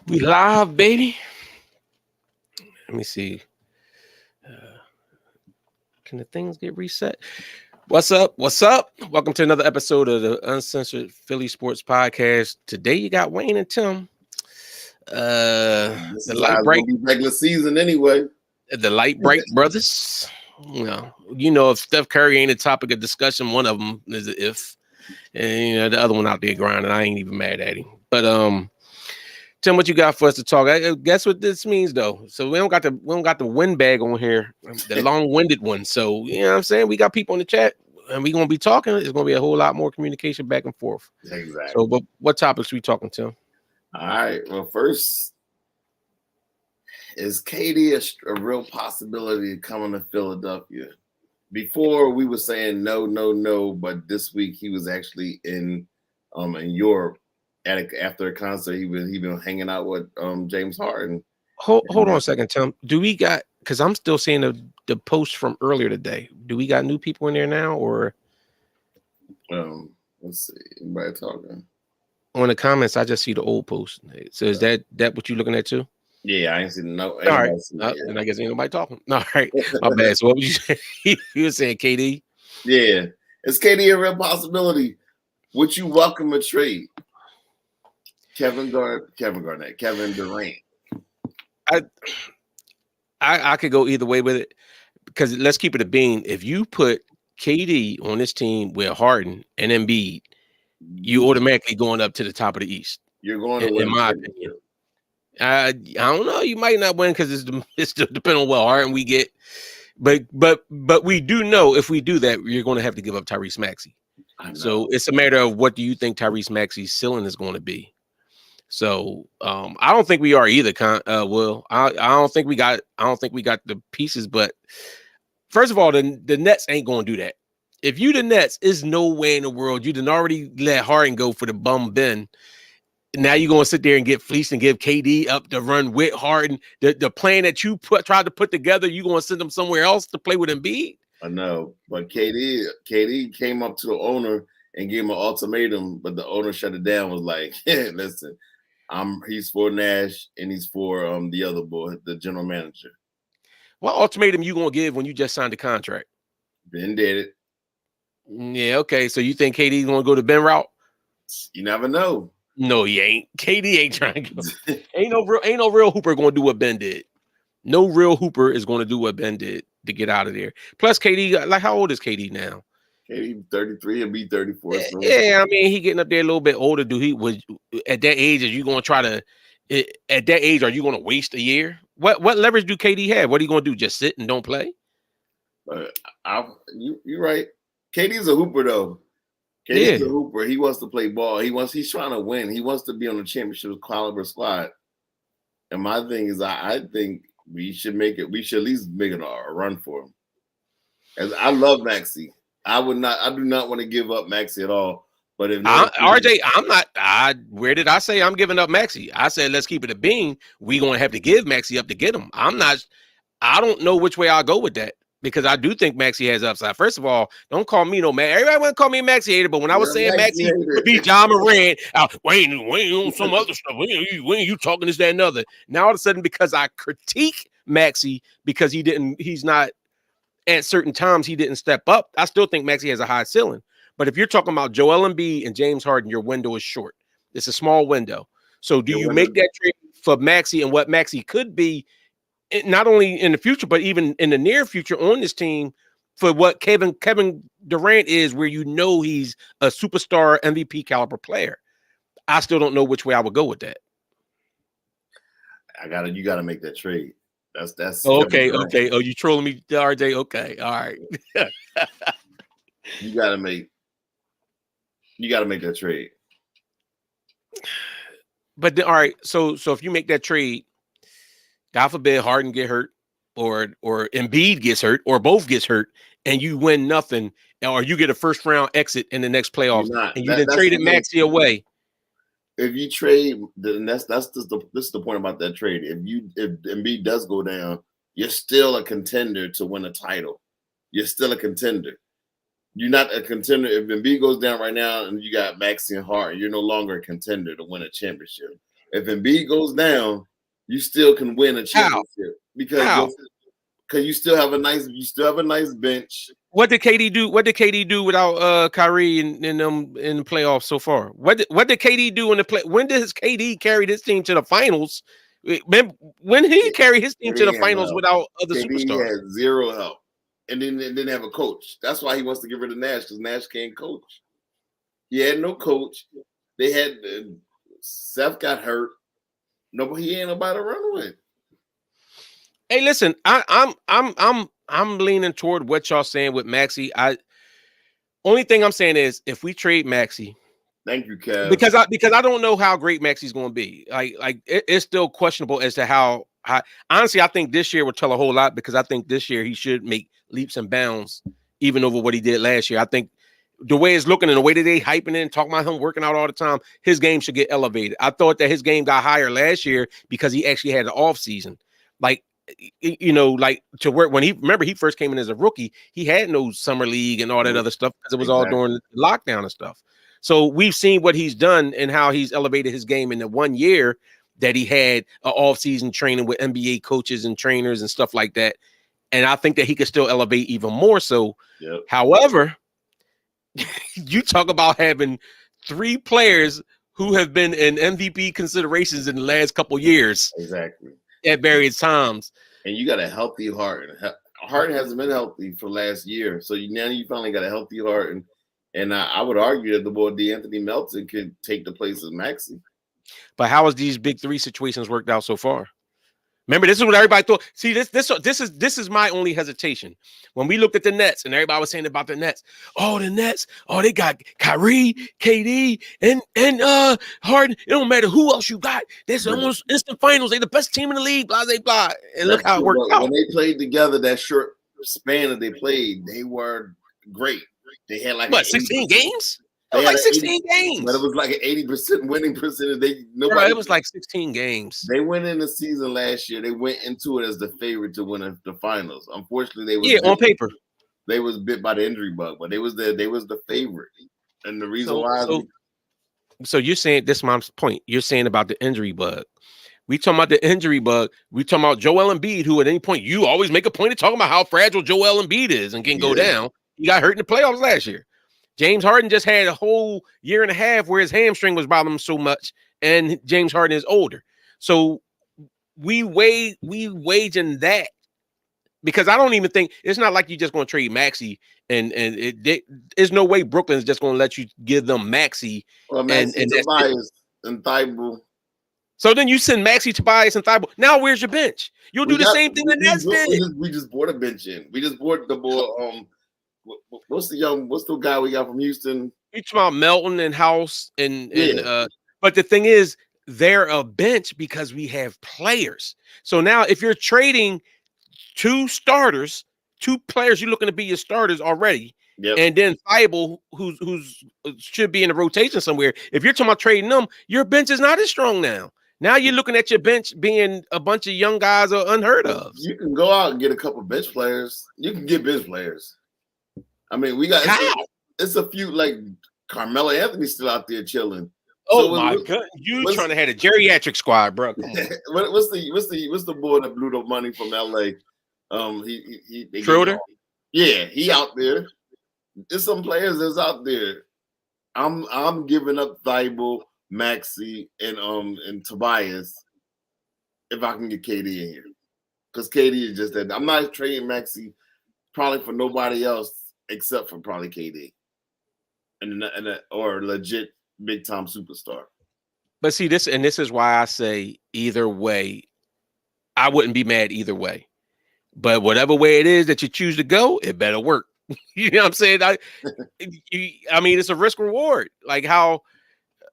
We live, baby. Let me see. Uh, can the things get reset? What's up? What's up? Welcome to another episode of the Uncensored Philly Sports Podcast. Today you got Wayne and Tim. This The is how light it's bright, gonna be regular season anyway. the light bright brothers. If Steph Curry ain't a topic of discussion, one of them is a if, and the other one out there grinding. I ain't even mad at him. But Tim, what you got for us to talk? I guess what this means though. So we don't got the windbag on here, the long-winded one. So you know what I'm saying? We got people in the chat and we're gonna be talking. It's gonna be a whole lot more communication back and forth. Exactly. So what topics we talking, Tim? All right. Well, first, is KD a real possibility of coming to Philadelphia? Before we were saying no, but this week he was actually in Europe after a concert. He been hanging out with James Harden. Hold on a second, Tim. Do we got? Because I'm still seeing the post from earlier today. Do we got new people in there now, or let's see, anybody talking? On the comments, I just see the old post. So is that what you looking at too? Yeah, I ain't seen no. All right, and I guess ain't nobody talking. All right, my bad. So what was you saying? You were saying KD? Yeah, is KD a real possibility? Would you welcome a trade? Kevin Durant. I could go either way with it because let's keep it a bean. If you put KD on this team with Harden and Embiid, you automatically going up to the top of the East. You're going to win, in my opinion. I don't know. You might not win because it's still depending on what Harden we get. But we do know if we do that, you're going to have to give up Tyrese Maxey. So it's a matter of what do you think Tyrese Maxey's ceiling is going to be. So I don't think we are either. Will I don't think we got the pieces. But first of all, the Nets ain't going to do that. If you the Nets, is no way in the world you didn't already let Harden go for the bum Ben. Now you're going to sit there and get fleeced and give KD up to run with Harden. The plan that you tried to put together, you going to send them somewhere else to play with Embiid? I know, but KD came up to the owner and gave him an ultimatum, but the owner shut it down. Was like, hey, listen, he's for Nash and he's for the other boy, the general manager. What ultimatum you going to give when you just signed the contract? Ben did it. Yeah, okay. So you think KD's going to go to Ben route? You never know. No, he ain't. KD ain't trying to go. ain't no real hooper going to do what Ben did. No real hooper is going to do what Ben did to get out of there. Plus, KD, like, how old is KD now? KD 33 and be 34. So. Yeah, I mean, he getting up there a little bit older. At that age, are you going to try to? At that age, are you going to waste a year? What leverage do KD have? What are you going to do? Just sit and don't play? You're right. KD's a hooper though. KD's a hooper. He wants to play ball. He's trying to win. He wants to be on the championship caliber squad. And my thing is, I think we should make it. We should at least make it a run for him. As I love Maxey. I do not want to give up Maxey at all. But if RJ, I'm not. Where did I say I'm giving up Maxey? I said let's keep it a bean. We gonna have to give Maxey up to get him. I don't know which way I'll go with that. Because I do think Maxey has upside. First of all, don't call me no man. Everybody want to call me a Maxey hater, but when I was saying Maxey would be John Moran, Wayne on some other stuff. When you talking this, that, and other. Now all of a sudden, because I critique Maxey because he's not at certain times he didn't step up. I still think Maxey has a high ceiling. But if you're talking about Joel Embiid and James Harden, your window is short. It's a small window. So do you make that trade for Maxey and what Maxey could be? Not only in the future, but even in the near future on this team for what Kevin Durant is, where he's a superstar MVP caliber player. I still don't know which way I would go with that. You gotta make that trade. That's okay. Oh, you trolling me, RJ? Okay, all right. You gotta make that trade. But all right, so if you make that trade, God forbid Harden get hurt or Embiid gets hurt or both gets hurt and you win nothing or you get a first round exit in the next playoffs and you then traded Maxey away. If you trade, then this is the point about that trade. If Embiid does go down, you're still a contender to win a title. You're still a contender. You're not a contender. If Embiid goes down right now and you got Maxey and Harden, you're no longer a contender to win a championship. If Embiid goes down, you still can win a championship because you still have a nice bench. What did KD do? What did KD do without Kyrie in the playoffs so far? What did KD do in the play? When did KD carry this team to the finals? When he carried his team to the finals without other KD superstars? had zero help, and then didn't have a coach. That's why he wants to get rid of Nash, because Nash can't coach. He had no coach. They had Seth got hurt. He ain't nobody to run with. Hey, listen, I'm leaning toward what y'all saying with Maxey. Only thing I'm saying is if we trade Maxey, thank you, Kev. Because I don't know how great Maxey's going to be. It's still questionable as to how. Honestly, I think this year will tell a whole lot, because I think this year he should make leaps and bounds even over what he did last year. I think the way it's looking and the way that they hyping it and talking about him working out all the time, his game should get elevated. I thought that his game got higher last year because he actually had an off season. Like to where when he first came in as a rookie, he had no summer league and all that other stuff because it was all during lockdown and stuff. So we've seen what he's done and how he's elevated his game in the 1 year that he had an off-season training with NBA coaches and trainers and stuff like that. And I think that he could still elevate even more so. Yep. However, you talk about having 3 players who have been in MVP considerations in the last couple years. Exactly. At various times. And you got a healthy Harden. Harden hasn't been healthy for last year. So now you finally got a healthy Harden. And I would argue that the boy D'Anthony Melton could take the place of Maxey. But how has these big 3 situations worked out so far? Remember, this is what everybody thought. See, this is my only hesitation. When we looked at the Nets and everybody was saying about the Nets, the Nets, they got Kyrie, KD, and Harden. It don't matter who else you got. There's almost instant finals. They're the best team in the league, blah, blah, blah. And look how it worked out. When they played together, that short span that they played, they were great. They had 16 games? It was like 16 games. But it was like an 80% winning percentage. It was like 16 games. They went in the season last year. They went into it as the favorite to win the finals. Unfortunately, on paper. They was bit by the injury bug, but they was the favorite. And the reason why So you're saying, this is my point. You're saying about the injury bug. We talking about the injury bug. We talking about Joel Embiid, who at any point you always make a point of talking about how fragile Joel Embiid is and can go down. He got hurt in the playoffs last year. James Harden just had a whole year and a half where his hamstring was bothering him so much, and James Harden is older. So we waging that, because I don't even think it's not like you're just going to trade Maxey and there's no way Brooklyn's just going to let you give them Maxey. And Tobias and Thibault. So then you send Maxey, Tobias, and Thibault. Now where's your bench? You'll do the same thing the Nets did. We just bought a bench in. We just bought the boy. What's the guy we got from Houston? You're talking about Melton and House but the thing is, they're a bench because we have players. So now if you're trading 2 starters, 2 players you're looking to be your starters already, and then Thibault, who's should be in the rotation somewhere. If you're talking about trading them, your bench is not as strong now. Now you're looking at your bench being a bunch of young guys or unheard of. You can go out and get a couple bench players. You can get bench players. I mean, we got it's a few, like Carmelo Anthony's still out there chilling. Oh my God! You trying to have a geriatric squad, bro? What's the boy that blew the money from LA? Schroeder. He out there. There's some players that's out there. I'm giving up Thibault, Maxey, and Tobias if I can get KD in here, because KD is just that. I'm not trading Maxey probably for nobody else except for probably KD or legit big time superstar. But see, this is why I say either way, I wouldn't be mad either way. But whatever way it is that you choose to go, it better work. You know what I'm saying? I mean, it's a risk reward. All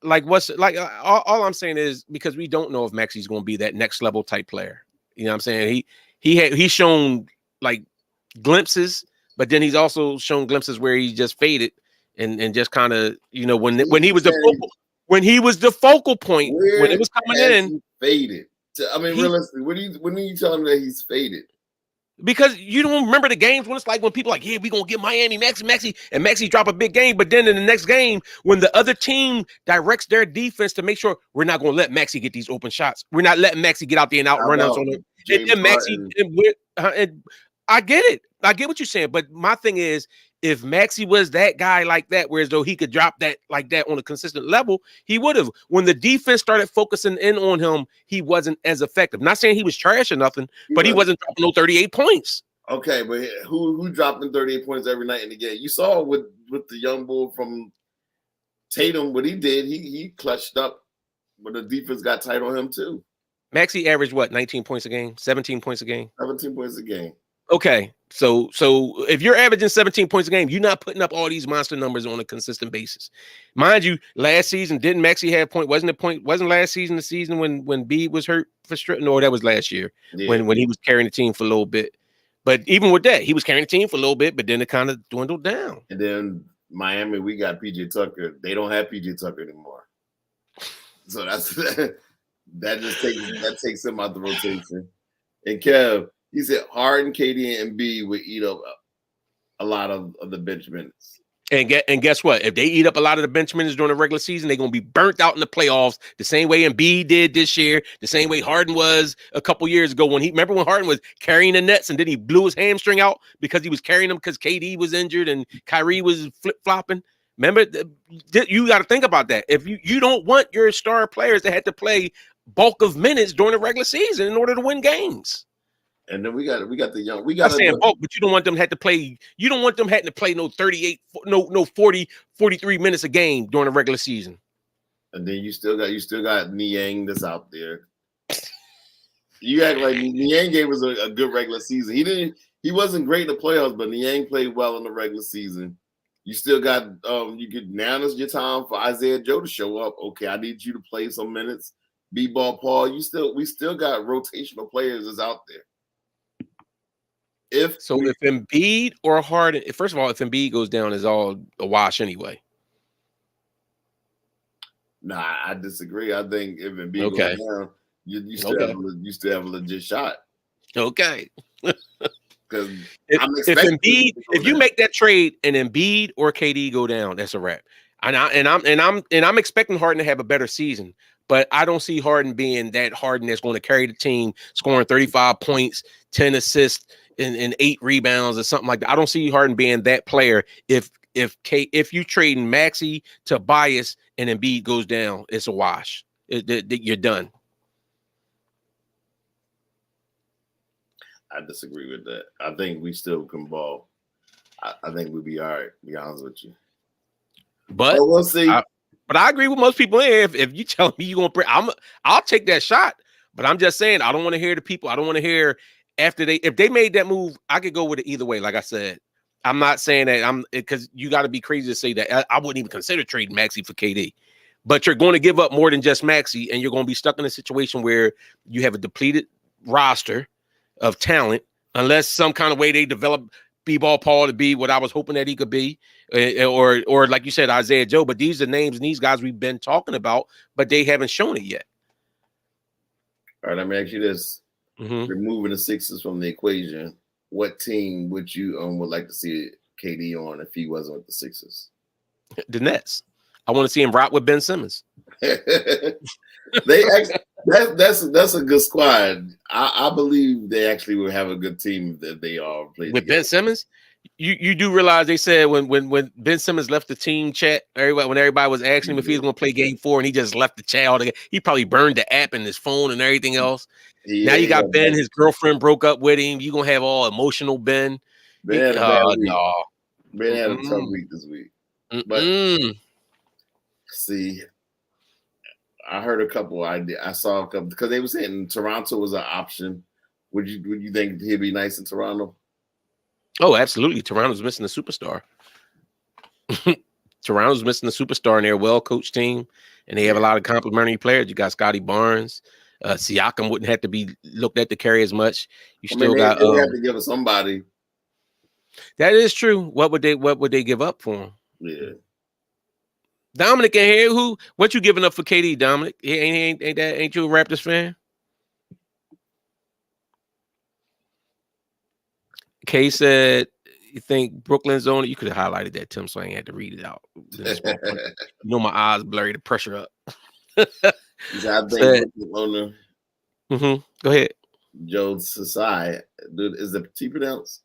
I'm saying is, because we don't know if Maxey's going to be that next level type player. You know what I'm saying? He's shown like glimpses, but then he's also shown glimpses where he just faded and just kind of, when he was the focal point, when it was coming in, faded. I mean, realistically, when are you telling me that he's faded? Because you don't remember the games when it's like when people are like, yeah, we're going to get Miami, Maxi, and Maxi drop a big game. But then in the next game, when the other team directs their defense to make sure we're not going to let Maxi get these open shots. We're not letting Maxi get out there and How outrun us about on it. James And Maxi, Harden? and I get it. I get what you're saying. But my thing is, if Maxi was that guy like that, whereas though he could drop that like that on a consistent level, he would have. When the defense started focusing in on him, he wasn't as effective. Not saying he was trash or nothing, but he wasn't dropping no 38 points. Okay, but who dropping 38 points every night in the game? You saw with the young bull from Tatum, what he did, he clutched up, but the defense got tight on him too. Maxi averaged what, 19 points a game, 17 points a game? 17 points a game. Okay, so if you're averaging 17 points a game, you're not putting up all these monster numbers on a consistent basis. Mind you, last season didn't Maxi have point? Wasn't last season the season when B was hurt for stripping? No, that was last year when he was carrying the team for a little bit. But even with that, he was carrying the team for a little bit, but then it kind of dwindled down. And then Miami, we got PJ Tucker. They don't have PJ Tucker anymore, so that takes him out the rotation. And Kev, he said Harden, KD, and B would eat up a lot of the bench minutes. And guess what? If they eat up a lot of the bench minutes during the regular season, they're going to be burnt out in the playoffs the same way Embiid did this year, the same way Harden was a couple years ago. Remember when Harden was carrying the Nets and then he blew his hamstring out because he was carrying them because KD was injured and Kyrie was flip-flopping? Remember, you got to think about that. If you don't want your star players to have to play bulk of minutes during the regular season in order to win games. And then we got the young. I'm saying bulk, but you don't want them had to play. You don't want them having to play no 38, no 40, 43 minutes a game during the regular season. And then you still got Niang that's out there. You act like Niang gave us a good regular season. He wasn't great in the playoffs, but Niang played well in the regular season. You still got now is your time for Isaiah Joe to show up. Okay, I need you to play some minutes. B-ball Paul, we still got rotational players that's out there. If Embiid or Harden, first of all, if Embiid goes down, is all a wash anyway. Nah, I disagree. I think if Embiid goes down, you still have a legit shot. Okay. Because if you make that trade and Embiid or KD go down, that's a wrap. And I'm expecting Harden to have a better season, but I don't see Harden being that Harden that's going to carry the team, scoring 35 points, 10 assists, and 8 rebounds or something like that. I don't see Harden being that player. If you trade Maxey, Tobias, and Embiid goes down, it's a wash. You're done. I disagree with that. I think we still can ball. I think we'll be all right, to be honest with you. But we'll see. But I agree with most people. If you tell me you're going to, I'll take that shot. But I'm just saying, I don't want to hear the people. I don't want to hear if they made that move, I could go with it either way. Like I said, I'm not saying that because you got to be crazy to say that. I wouldn't even consider trading Maxey for KD. But you're going to give up more than just Maxey, and you're going to be stuck in a situation where you have a depleted roster of talent, unless some kind of way they develop B-ball Paul to be what I was hoping that he could be, or like you said, Isaiah Joe. But these are names and these guys we've been talking about, but they haven't shown it yet. All right, let me ask you this. Removing the Sixers from the equation, what team would you would like to see KD on if he wasn't with the Sixers? The Nets. I want to see him rock with Ben Simmons. That's a good squad. I believe they actually will have a good team that they all play with together. Ben Simmons. You do realize they said when Ben Simmons left the team chat, when everybody was asking him if he was going to play Game 4, and he just left the chat altogether. He probably burned the app and his phone and everything else. Now you got Ben. His girlfriend broke up with him. You gonna have all emotional Ben. Ben had a tough week this week. But see, I heard a couple ideas. I saw a couple because they were saying Toronto was an option. Would you think he'd be nice in Toronto? Oh, absolutely. Toronto's missing a superstar. Toronto's missing a superstar in their well-coached team, and they have a lot of complimentary players. You got Scotty Barnes. Siakam wouldn't have to be looked at to carry as much. They have to give us somebody. That is true. What would they give up for him? Yeah. Dominic in here. What you giving up for KD, Dominic? Ain't you a Raptors fan? Kay said, "You think Brooklyn's on it?" You could have highlighted that, Tim, so I ain't had to read it out. You know, my eyes blurry, the pressure up. He said, I think Said, Brooklyn owner Go ahead. Joe Tsai, dude, is the T pronounced?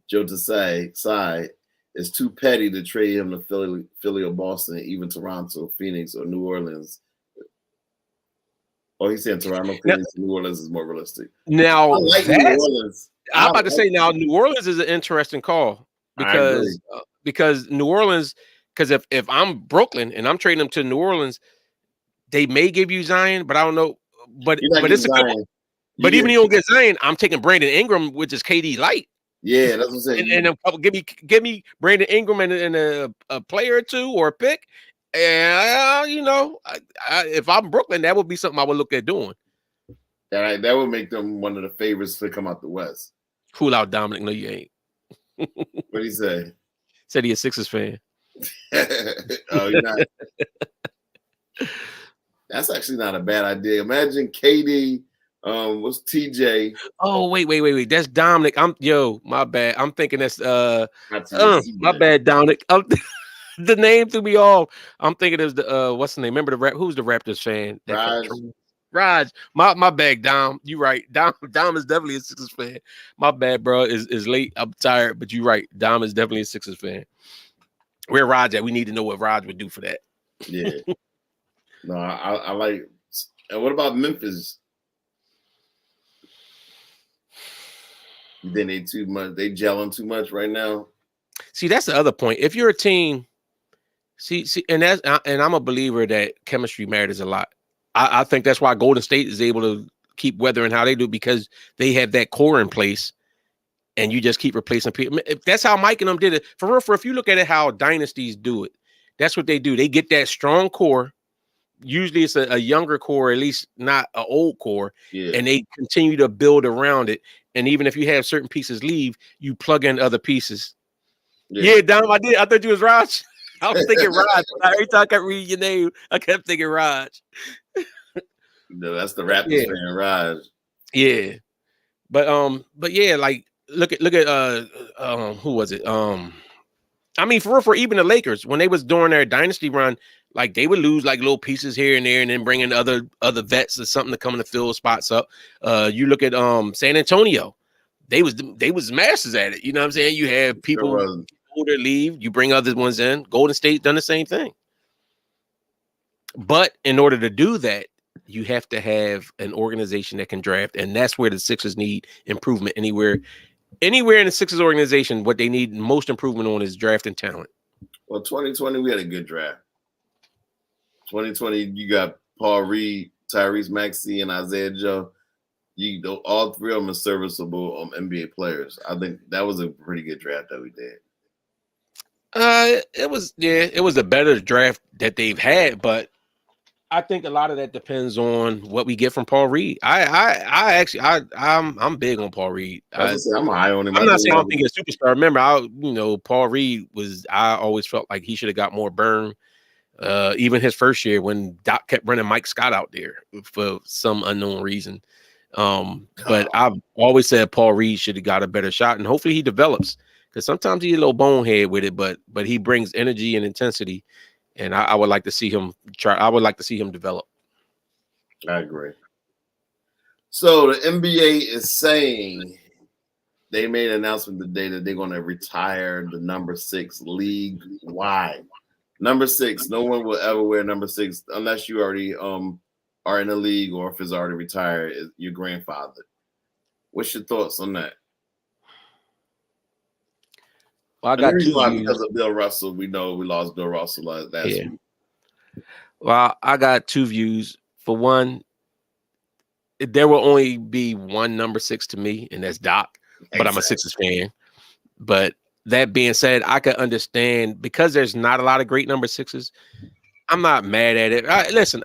Joe Tsai is too petty to trade him to Philly or Boston, even Toronto, Phoenix, or New Orleans. Oh, he said Toronto, Phoenix, New Orleans is more realistic. Now I like New Orleans. I'm about to say now New Orleans is an interesting call because New Orleans, because if I'm Brooklyn and I'm trading them to New Orleans, they may give you Zion, but I don't know. But it's a good one. But even if you don't get Zion, I'm taking Brandon Ingram, which is KD light. Yeah, that's what I'm saying. And give me Brandon Ingram and a player or two or a pick. And you know, if I'm Brooklyn, that would be something I would look at doing. That would make them one of the favorites to come out the West. Cool out, Dominic. No, you ain't. What'd he say? Said he a Sixers fan. Oh, you're not. That's actually not a bad idea. Imagine KD. What's TJ? Oh, wait. That's Dominic. My bad. I'm thinking that's my bad, Dominic. The name threw me off. I'm thinking it was the what's the name? Remember who's the Raptors fan? Raj. My bad, Dom. You right. Dom is definitely a Sixers fan. My bad, bro. Is late. I'm tired, but you right. Dom is definitely a Sixers fan. Where Raj at? We need to know what Raj would do for that. Yeah. No, I like. And what about Memphis? You think they too much? They gelling too much right now? See, that's the other point. If you're a team, and I'm a believer that chemistry matters a lot. I think that's why Golden State is able to keep weathering how they do, because they have that core in place, and you just keep replacing people. That's how Mike and them did it. For real, if you look at it, how dynasties do it, that's what they do. They get that strong core. Usually it's a younger core, at least not an old core, and they continue to build around it. And even if you have certain pieces leave, you plug in other pieces. Yeah, Dom, I did. I thought you was Raj. I was thinking Raj. Every time I kept reading your name, I kept thinking Raj. No, that's the Raptors fan, Raj. Yeah, but yeah, like look at who was it? I mean, for even the Lakers, when they was doing their dynasty run, like they would lose like little pieces here and there, and then bring in other vets or something to come in to fill spots up. You look at San Antonio, they was masters at it. You know what I'm saying? You have people older leave, you bring other ones in. Golden State done the same thing. But in order to do that, you have to have an organization that can draft, and that's where the Sixers need improvement. Anywhere in the Sixers organization, what they need most improvement on is drafting talent. Well, 2020, we had a good draft. 2020, you got Paul Reed, Tyrese Maxey, and Isaiah Joe. All three of them are serviceable NBA players. I think that was a pretty good draft that we did. It was a better draft that they've had, but I think a lot of that depends on what we get from Paul Reed. I'm big on Paul Reed. I'm high on him. I'm not saying I don't think he's a superstar. Remember, Paul Reed I always felt like he should have got more burn. Even his first year when Doc kept running Mike Scott out there for some unknown reason. But I've always said Paul Reed should have got a better shot, and hopefully he develops, because sometimes he's a little bonehead with it, but he brings energy and intensity. And I would like to see him try. I would like to see him develop. I agree. So the NBA is saying they made an announcement today that they're going to retire the number 6 league-wide. Number 6, no one will ever wear number 6 unless you already are in the league, or if it's already retired, your grandfather. What's your thoughts on that? Well, I got two views. Because of Bill Russell, we know we lost Bill Russell last week. Well, I got two views. For one, there will only be one number 6 to me, and that's Doc. Exactly. But I'm a Sixers fan. But that being said, I can understand, because there's not a lot of great number 6s. I'm not mad at it. Listen,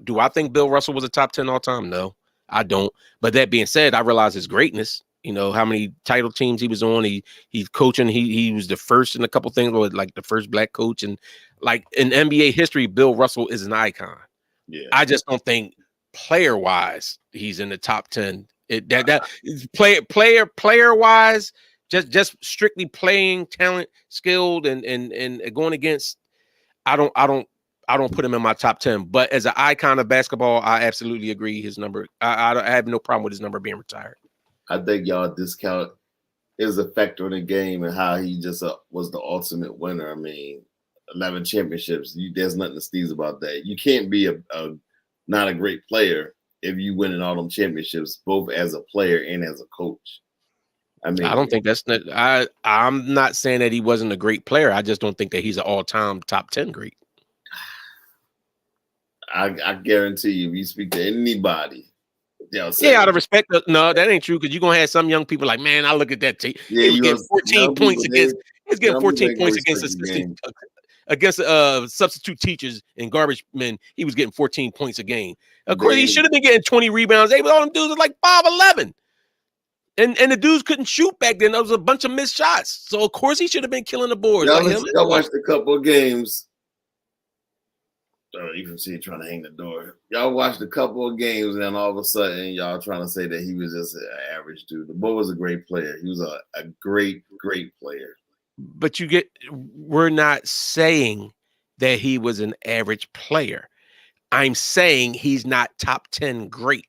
do I think Bill Russell was a top 10 all time? No, I don't. But that being said, I realize his greatness. You know how many title teams he was on. He's coaching. He was the first in a couple things, like the first black coach, and like in NBA history, Bill Russell is an icon. Yeah, I just don't think player wise he's in the top 10. Player wise, Just strictly playing talent, skilled, and going against. I don't put him in my top 10. But as an icon of basketball, I absolutely agree. His number, I have no problem with his number being retired. I think y'all discount his effect on the game and how he just was the ultimate winner. I mean, 11 championships. There's nothing to sneeze about that. You can't be a not a great player if you winning all them championships, both as a player and as a coach. I mean, I don't think that's not. I'm not saying that he wasn't a great player. I just don't think that he's an all-time top 10 great. I guarantee you, if you speak to anybody, out of respect, no, that ain't true. Because you're gonna have some young people like, man, I look at that tape. Yeah, he was getting 14 points against. He was getting 14 points against substitute teachers and garbage men. He was getting 14 points a game. Of course, he should have been getting 20 rebounds. All them dudes was like 5'11", and the dudes couldn't shoot back then. There was a bunch of missed shots. So of course, he should have been killing the boards. Y'all watched a couple of games. You can see trying to hang the door. Y'all watched a couple of games, and then all of a sudden, y'all trying to say that he was just an average dude. The boy was a great player. He was a great, great player. But we're not saying that he was an average player. I'm saying he's not top 10 great.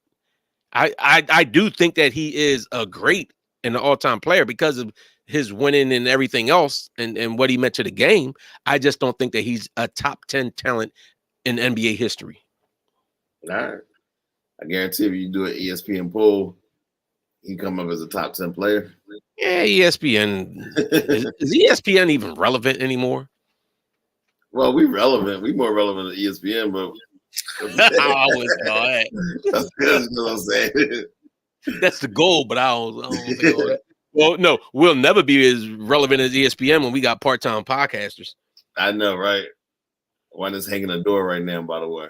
I do think that he is a great and an all-time player because of his winning and everything else and what he meant to the game. I just don't think that he's a top 10 talent in NBA history. All right. I guarantee if you do an ESPN poll, he come up as a top 10 player. Yeah, ESPN. is ESPN even relevant anymore? Well, we relevant. We more relevant than ESPN, but I always thought that's what I'm saying. That's the goal, but I don't think all that. Well, no, we'll never be as relevant as ESPN when we got part-time podcasters. I know, right? One is hanging a door right now, by the way.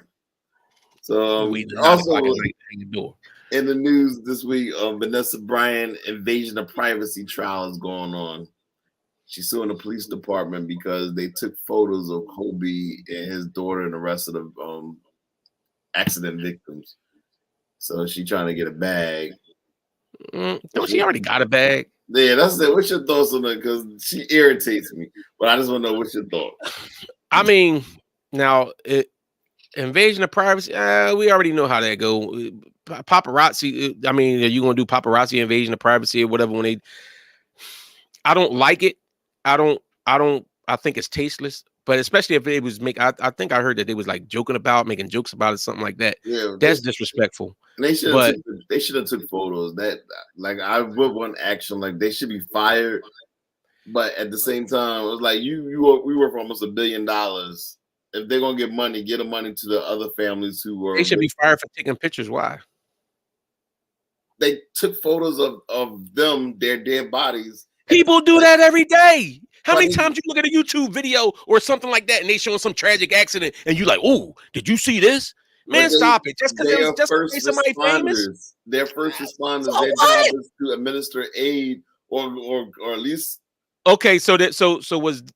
So also hanging a door. In the news this week, Vanessa Bryant invasion of privacy trial is going on. She's suing the police department because they took photos of Kobe and his daughter and the rest of the accident victims. So she's trying to get a bag. Don't she already got a bag? Yeah, that's it. What's your thoughts on that? Because she irritates me. But I just want to know what's your thought. I mean, now invasion of privacy. We already know how that go. Paparazzi. I mean, are you gonna do paparazzi invasion of privacy or whatever? I don't like it. I think it's tasteless. But especially if it was I think I heard that they was like making jokes about it, something like that. Yeah, that's disrespectful. They should have took photos. That like I would want action. Like they should be fired. But at the same time, it was like we were for almost $1 billion. If they're gonna get money, get the money to the other families who were. They should be fired for taking pictures. Why? They took photos of them, their dead bodies. People do that every day. How many times you look at a YouTube video or something like that and they showing some tragic accident and you like, oh, did you see this? Man, stop it. Just because somebody famous. Their first responders, their job is to administer aid or at least. Okay,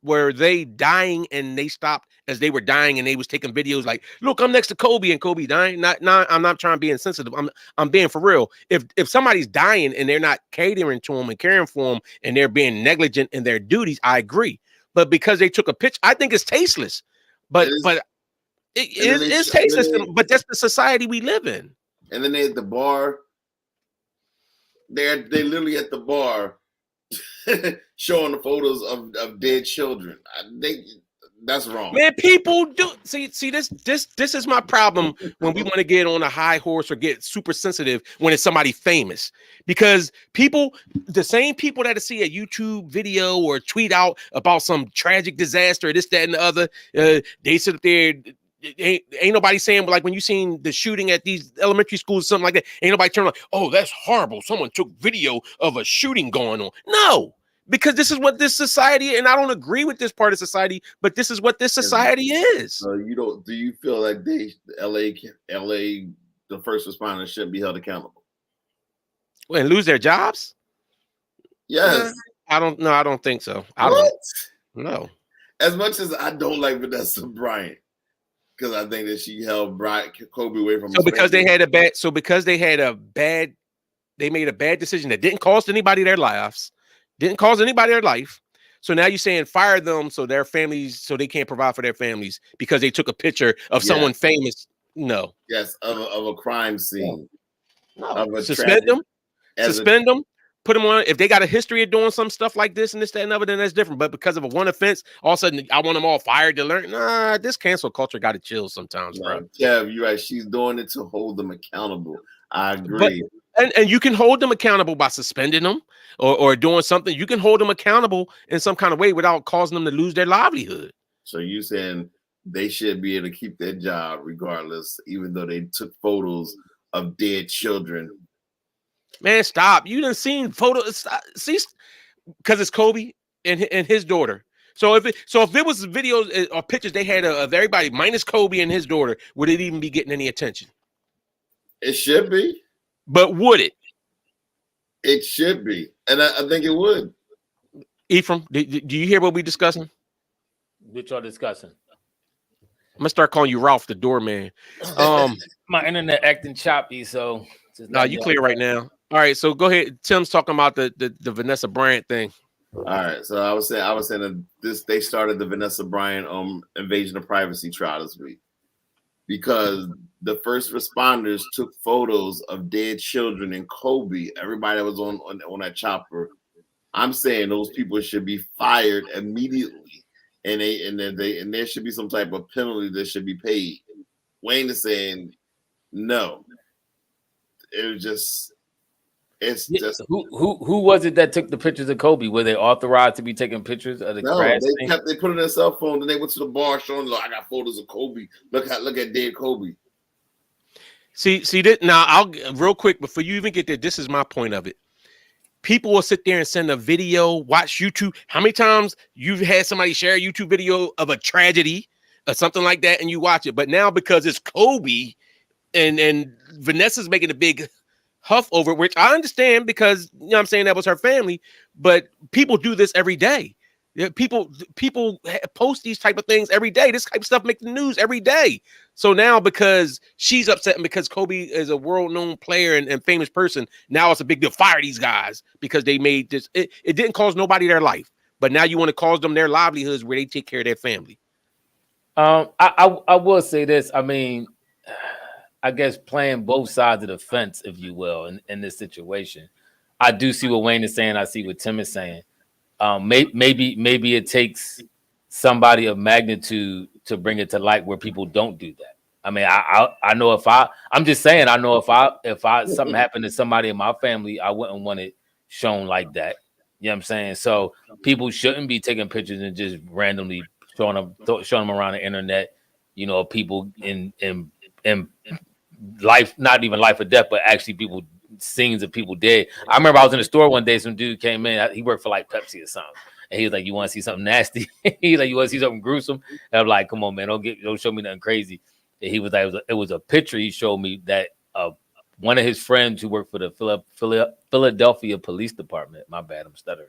were they dying and they stopped as they were dying and they was taking videos like, look, I'm next to Kobe and Kobe dying. I'm not trying to be insensitive. I'm being for real. If somebody's dying and they're not catering to them and caring for them and they're being negligent in their duties, I agree. But because they took a picture, I think it's tasteless. But it is tasteless. But that's the society we live in. And then they at the bar. They literally at the bar. Showing the photos of dead children. That's wrong. Man, people do see this is my problem when we want to get on a high horse or get super sensitive when it's somebody famous. Because the same people that see a YouTube video or tweet out about some tragic disaster, this, that, and the other, they sit there. Ain't nobody saying, like when you seen the shooting at these elementary schools, something like that, ain't nobody turning like, oh, that's horrible. Someone took video of a shooting going on. No, because this is what this society, and I don't agree with this part of society, but this is what this society is. So do you feel like LA, the first responders shouldn't be held accountable? And lose their jobs? Yes. I don't think so. No. As much as I don't like Vanessa Bryant. Because I think that she held Kobe away from. Because they made a bad decision that didn't cost anybody their lives. Didn't cause anybody their life. So now you're saying fire them so their families, so they can't provide for their families because they took a picture of someone famous. No. Yes, of a crime scene. No. Of a Suspend them. Suspend them. Put them on. If they got a history of doing some stuff like this and this, that, and other, then that's different. But because of a one offense, all of a sudden I want them all fired to learn. Nah, this cancel culture got to chill sometimes, bro. Kev, you're right. She's doing it to hold them accountable. I agree. And you can hold them accountable by suspending them or doing something. You can hold them accountable in some kind of way without causing them to lose their livelihood. So you saying they should be able to keep their job regardless, even though they took photos of dead children. Man, stop. You done seen photos. See, because it's Kobe and his daughter. So if there was videos or pictures they had of everybody minus Kobe and his daughter, would it even be getting any attention? It should be. But would it? It should be. And I think it would. Ephraim, do you hear what we discussing? What y'all discussing? I'm gonna start calling you Ralph the doorman. My internet acting choppy, so no, you clear right now. All right, so go ahead. Tim's talking about the Vanessa Bryant thing. All right, so I was saying that they started the Vanessa Bryant invasion of privacy trial this week because the first responders took photos of dead children and Kobe. Everybody that was on that chopper. I'm saying those people should be fired immediately, and there should be some type of penalty that should be paid. Wayne is saying no. It's just who was it that took the pictures of Kobe? Were they authorized to be taking pictures of the crash? They put it in their cell phone, and they went to the bar showing, look, I got photos of Kobe. Look at dead Kobe. See that now. I'll real quick before you even get there. This is my point of it. People will sit there and send a video, watch YouTube. How many times you've had somebody share a YouTube video of a tragedy or something like that, and you watch it? But now because it's Kobe and Vanessa's making a big huff over it, which I understand because you know what I'm saying that was her family, but people do this every day. People post these type of things every day. This type of stuff makes the news every day. So now because she's upset and because Kobe is a world-known player and famous person, now it's a big deal. Fire these guys because they made this. It didn't cause nobody their life, but now you want to cause them their livelihoods where they take care of their family. I will say this. I mean, I guess playing both sides of the fence, if you will, in this situation. I do see what Wayne is saying. I see what Tim is saying. Maybe it takes somebody of magnitude to bring it to light where people don't do that. I mean, I know I'm just saying, I know if something happened to somebody in my family, I wouldn't want it shown like that. You know what I'm saying? So people shouldn't be taking pictures and just randomly showing them around the internet. You know, people in life, not even life or death, but actually scenes of people dead. I remember I was in the store one day, some dude came in, he worked for like Pepsi or something, and he was like, you want to see something nasty? He's like, you want to see something gruesome? And I'm like, come on, man, don't show me nothing crazy. And he was like, it was a picture he showed me that one of his friends who worked for the Philadelphia Police Department, my bad, I'm stuttering,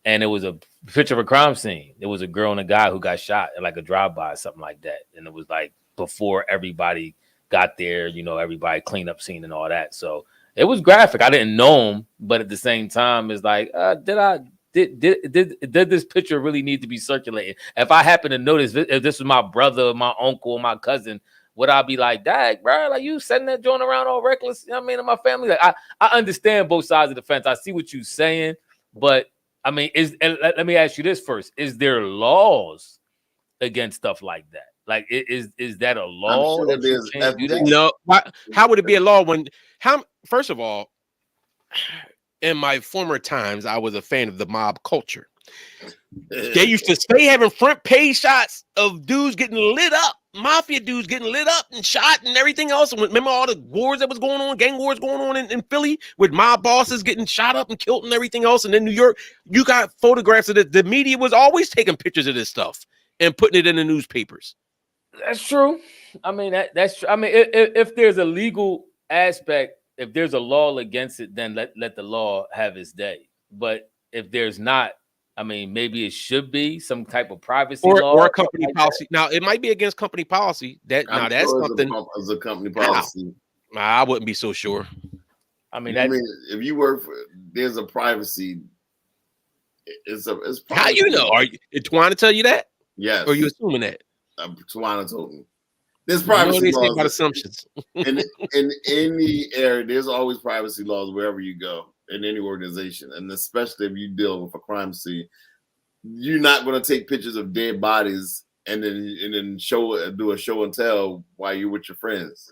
and it was a picture of a crime scene. It was a girl and a guy who got shot at like a drive-by or something like that, and it was like before everybody got there, you know, everybody cleaned up scene and all that. So it was graphic. I didn't know him, but at the same time, it's like, did this picture really need to be circulated? If I happen to notice if this was my brother, my uncle, my cousin, would I be like, dang, bro, like you sending that joint around all reckless? You know what I mean, in my family, like I understand both sides of the fence. I see what you're saying, but I mean, let me ask you this first: is there laws against stuff like that? Like, is that a law? Sure that you can't do that? No. How would it be a law when? First of all, in my former times, I was a fan of the mob culture. They used to stay having front page shots of dudes getting lit up, mafia dudes getting lit up and shot and everything else. And remember all the wars that was going on, gang wars going on in Philly with mob bosses getting shot up and killed and everything else. And in New York, you got photographs of it. The media was always taking pictures of this stuff and putting it in the newspapers. That's true. I mean, that's true. I mean, if there's a legal aspect, if there's a law against it, then let the law have its day. But if there's not, I mean, maybe it should be some type of privacy law or company policy. Now, it might be against company policy. That's sure something as a company policy. I wouldn't be so sure. I mean, if you work for, there's a privacy It's How you know? Did Twana tell you that? Yes. Or are you assuming that? Twana told me. There's You know privacy what they say laws about assumptions. in any area. There's always privacy laws wherever you go in any organization, and especially if you deal with a crime scene. You're not going to take pictures of dead bodies and then do a show and tell while you're with your friends.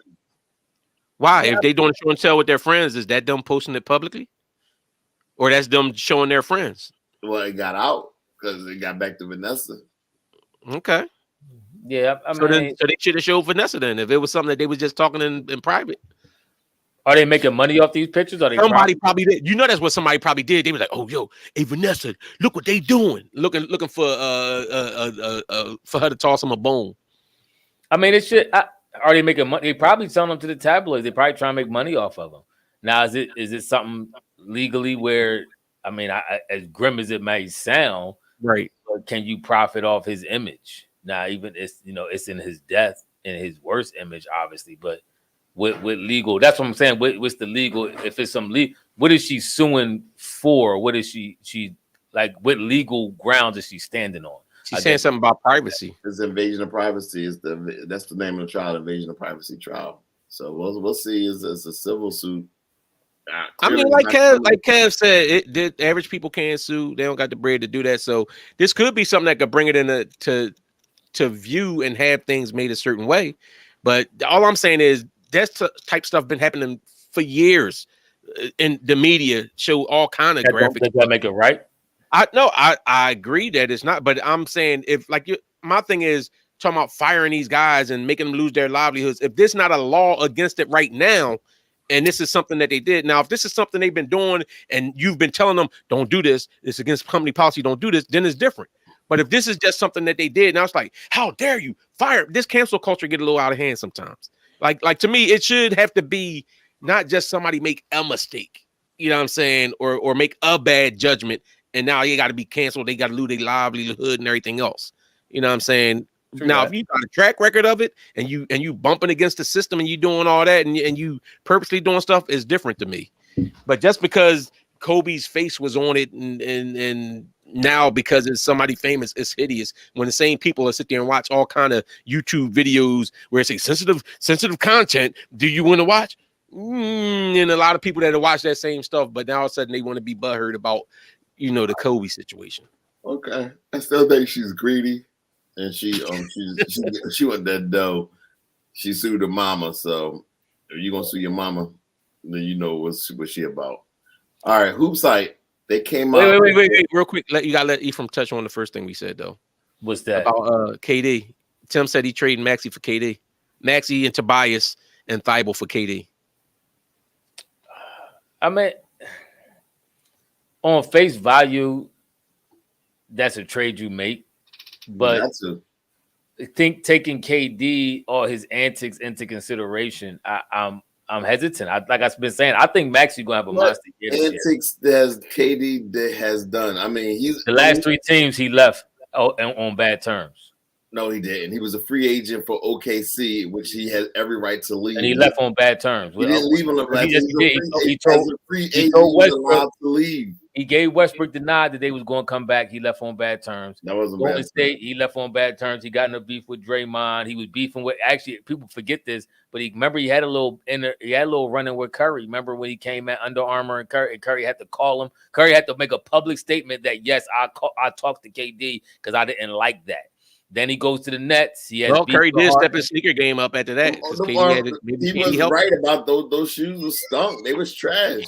Why? If they doing a show and tell with their friends, is that them posting it publicly, or that's them showing their friends? Well, it got out because it got back to Vanessa. Okay. Yeah, I so mean, they should have showed Vanessa then if it was something that they was just talking in private. Are they making money off these pictures? Are they somebody probably did? You know that's what somebody probably did. They was like, "Oh, yo, hey Vanessa, look what they doing, looking for her to toss them a bone." I mean, it should. Are they making money? They probably selling them to the tabloids. They probably trying to make money off of them. Now, is it something legally where? I mean, as grim as it may sound, right? Can you profit off his image? Now, even it's in his death, in his worst image, obviously, but. With legal, that's what I'm saying. What's the legal? If it's some legal, what is she suing for? What is she like? What legal grounds is she standing on? She's saying something about privacy. It's invasion of privacy. That's the name of the trial, invasion of privacy trial. So we'll see. It's a civil suit. I mean, like Kev said, the average people can't sue. They don't got the bread to do that. So this could be something that could bring it in to view and have things made a certain way. But all I'm saying is. That type stuff been happening for years, and the media show all kind of graphics. Does that make it right? I agree that it's not, but I'm saying if my thing is talking about firing these guys and making them lose their livelihoods. If there's not a law against it right now, and this is something that they did now, if this is something they've been doing and you've been telling them don't do this, it's against company policy, don't do this, then it's different. But if this is just something that they did, now it's like, how dare you fire? This cancel culture get a little out of hand sometimes. Like to me, it should have to be not just somebody make a mistake, you know what I'm saying, or make a bad judgment, and now you got to be canceled. They got to lose their livelihood and everything else. You know what I'm saying? True now, if you got a track record of it and you bumping against the system and you doing all that and you purposely doing stuff, is different to me. But just because Kobe's face was on it and now because it's somebody famous, it's hideous. When the same people are sit there and watch all kind of YouTube videos where it's a sensitive content, do you want to watch? And a lot of people that have watched that same stuff, but now all of a sudden they want to be butthurt about the Kobe situation. Okay, I still think she's greedy, and she went that dough. She sued her mama, so if you gonna sue your mama, then you know what she about. All right, Hoop Site. They came out. Wait, real quick. You gotta let Ephraim touch on the first thing we said though. What's that? About KD. Tim said he traded Maxey for KD. Maxey and Tobias and Thibault for KD. I mean, on face value, that's a trade you make. But I think taking KD or his antics into consideration, I'm hesitant. Like I've been saying, I think Maxey's gonna have a monster year. Antics that KD has done. I mean, he's the last 3 teams he left on bad terms. No, he didn't. He was a free agent for OKC, which he had every right to leave. And he left on bad terms. He didn't leave on the bad terms. He told Westbrook to leave. He gave Westbrook denied that they was going to come back. He left on bad terms. That wasn't Golden State. He left on bad terms. He got in a beef with Draymond. He was beefing with. Actually, people forget this, but he had a little run-in with Curry. Remember when he came at Under Armour and Curry had to call him. Curry had to make a public statement that yes, I talked to KD because I didn't like that. Then he goes to the Nets. Curry did step his sneaker game up after that. He was right about those shoes was stunk. They was trash.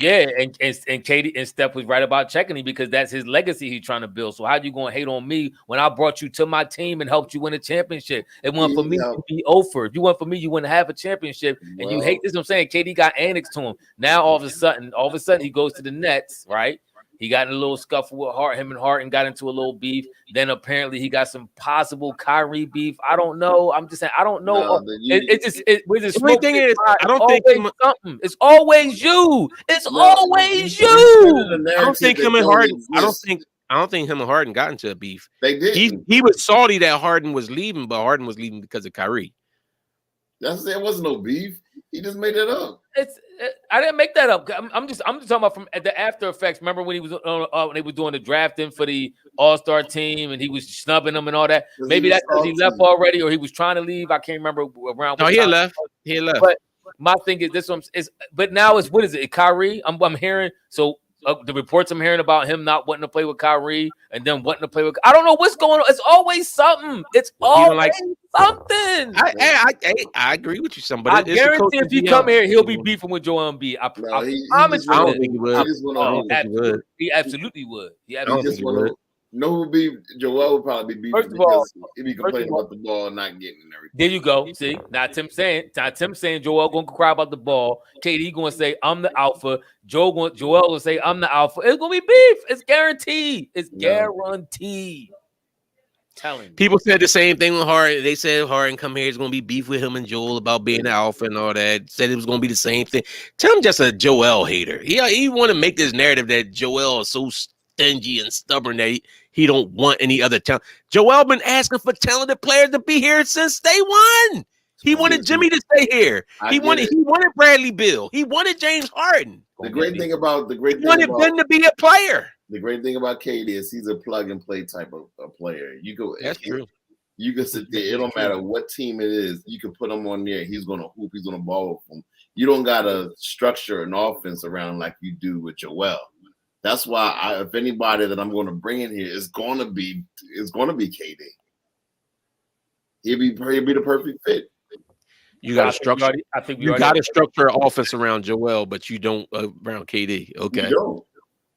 Yeah, and KD and Steph was right about checking him because that's his legacy he's trying to build. So how you gonna hate on me when I brought you to my team and helped you win a championship? It wasn't for me to be over. If you weren't for me, you wouldn't have a championship. And you hate this. I'm saying KD got annexed to him. Now all of a sudden he goes to the Nets, right? He got in a little scuffle with him and Harden got into a little beef. Then apparently he got some possible Kyrie beef. I don't know. I'm just saying I don't know. The thing is, I don't think something. It's always you. It's always you. I don't think him and Harden. I don't think him and Harden got into a beef. They did. He was salty that Harden was leaving, but Harden was leaving because of Kyrie. It wasn't no beef. He just made it up. I didn't make that up. I'm just talking about from the after effects. Remember when he was when they were doing the drafting for the All-Star team and he was snubbing them and all that? Maybe that's because he left already or he was trying to leave. I can't remember around. No, he had left. He had left. But my thing is this one is. But now it's what is it? Kyrie. I'm hearing so. The reports I'm hearing about him not wanting to play with Kyrie and then wanting to play with. I don't know what's going on. It's always something. It's always something. I agree with you, somebody. I guarantee if he come here, he'll be beefing with Joel Embiid. I promise you. I don't think he would. He absolutely would. He absolutely would. No, would be Joel would probably be beefing because he'd be complaining about the ball and not getting and everything. There you go. See, now Tim saying Joel gonna cry about the ball. KD gonna say I'm the alpha. Joel gonna say I'm the alpha. It's gonna be beef. It's guaranteed. It's guaranteed. Telling people said the same thing with Harden. They said Harden come here is gonna be beef with him and Joel about being the alpha and all that. Said it was gonna be the same thing. Tim just a Joel hater. He want to make this narrative that Joel is so stingy and stubborn that he don't want any other talent. Joel been asking for talented players to be here since day one. He wanted Jimmy to stay here. He wanted Bradley Beal. He wanted James Harden. He wanted Ben to be a player. The great thing about KD is he's a plug and play type of player. That's true. You can sit there. It don't matter what team it is. You can put him on there. He's gonna hoop. He's gonna ball with him. You don't gotta structure an offense around like you do with Joel. That's why if anybody that I'm going to bring in here is going to be KD. He'll be the perfect fit. You got to structure. You got to structure an offense around Joel, but you don't around KD. Okay. You don't.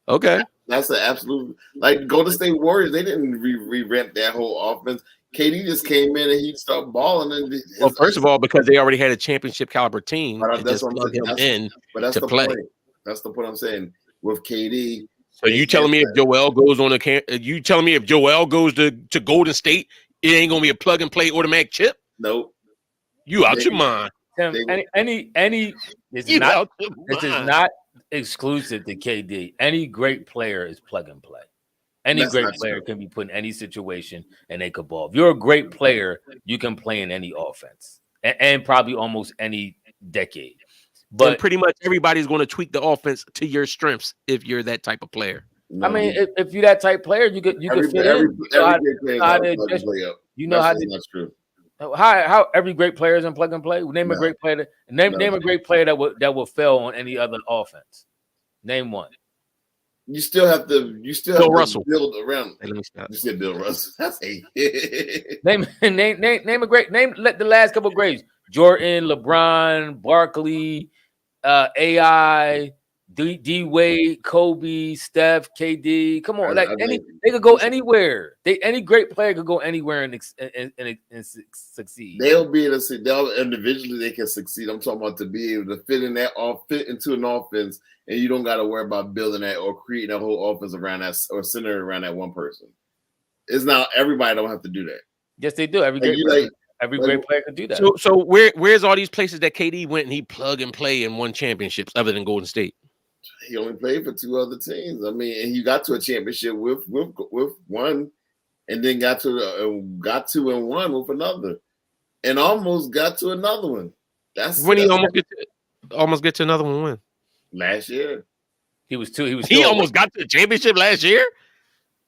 Okay. That's the absolute. Like Golden State Warriors, they didn't revamp that whole offense. KD just came in and he started balling. Well, first of all, because they already had a championship caliber team, that's what I'm saying. That's the play. Point. That's the point I'm saying. With KD. So you telling me if Joel goes on you telling me if Joel goes to Golden State, it ain't gonna be a plug and play automatic chip? Nope. You out your mind. This is not exclusive to KD. Any great player is plug and play. Any great player can be put in any situation and they could ball. If you're a great player, you can play in any offense and probably almost any decade. But and pretty much everybody's going to tweak the offense to your strengths if you're that type of player. I mean, if you're that type of player, you could fit in. You know how that's true. How every great player is in plug and play. Name a great player. Name a great player that will fail on any other offense. Name one. You still have to. Russell. Build around. Hey, let me stop. You said Bill Russell. That's name a great name. Let the last couple of greats: Jordan, LeBron, Barkley, AI, D Wade, Kobe, Steph, KD. Come on, they could go anywhere. Any great player could go anywhere and succeed. They'll be able to. They'll individually they can succeed. I'm talking about to be able to fit into an offense. And you don't got to worry about building that or creating a whole offense around that or centered around that one person. It's not everybody don't have to do that. Yes, they do. Every great player can do that. So where's all these places that KD went and he plug and play and won championships other than Golden State? He only played for two other teams. I mean, and he got to a championship with one, and then got to and won with another, and almost got to another one. When he almost get to another one. When? Last year, he almost got to the championship last year.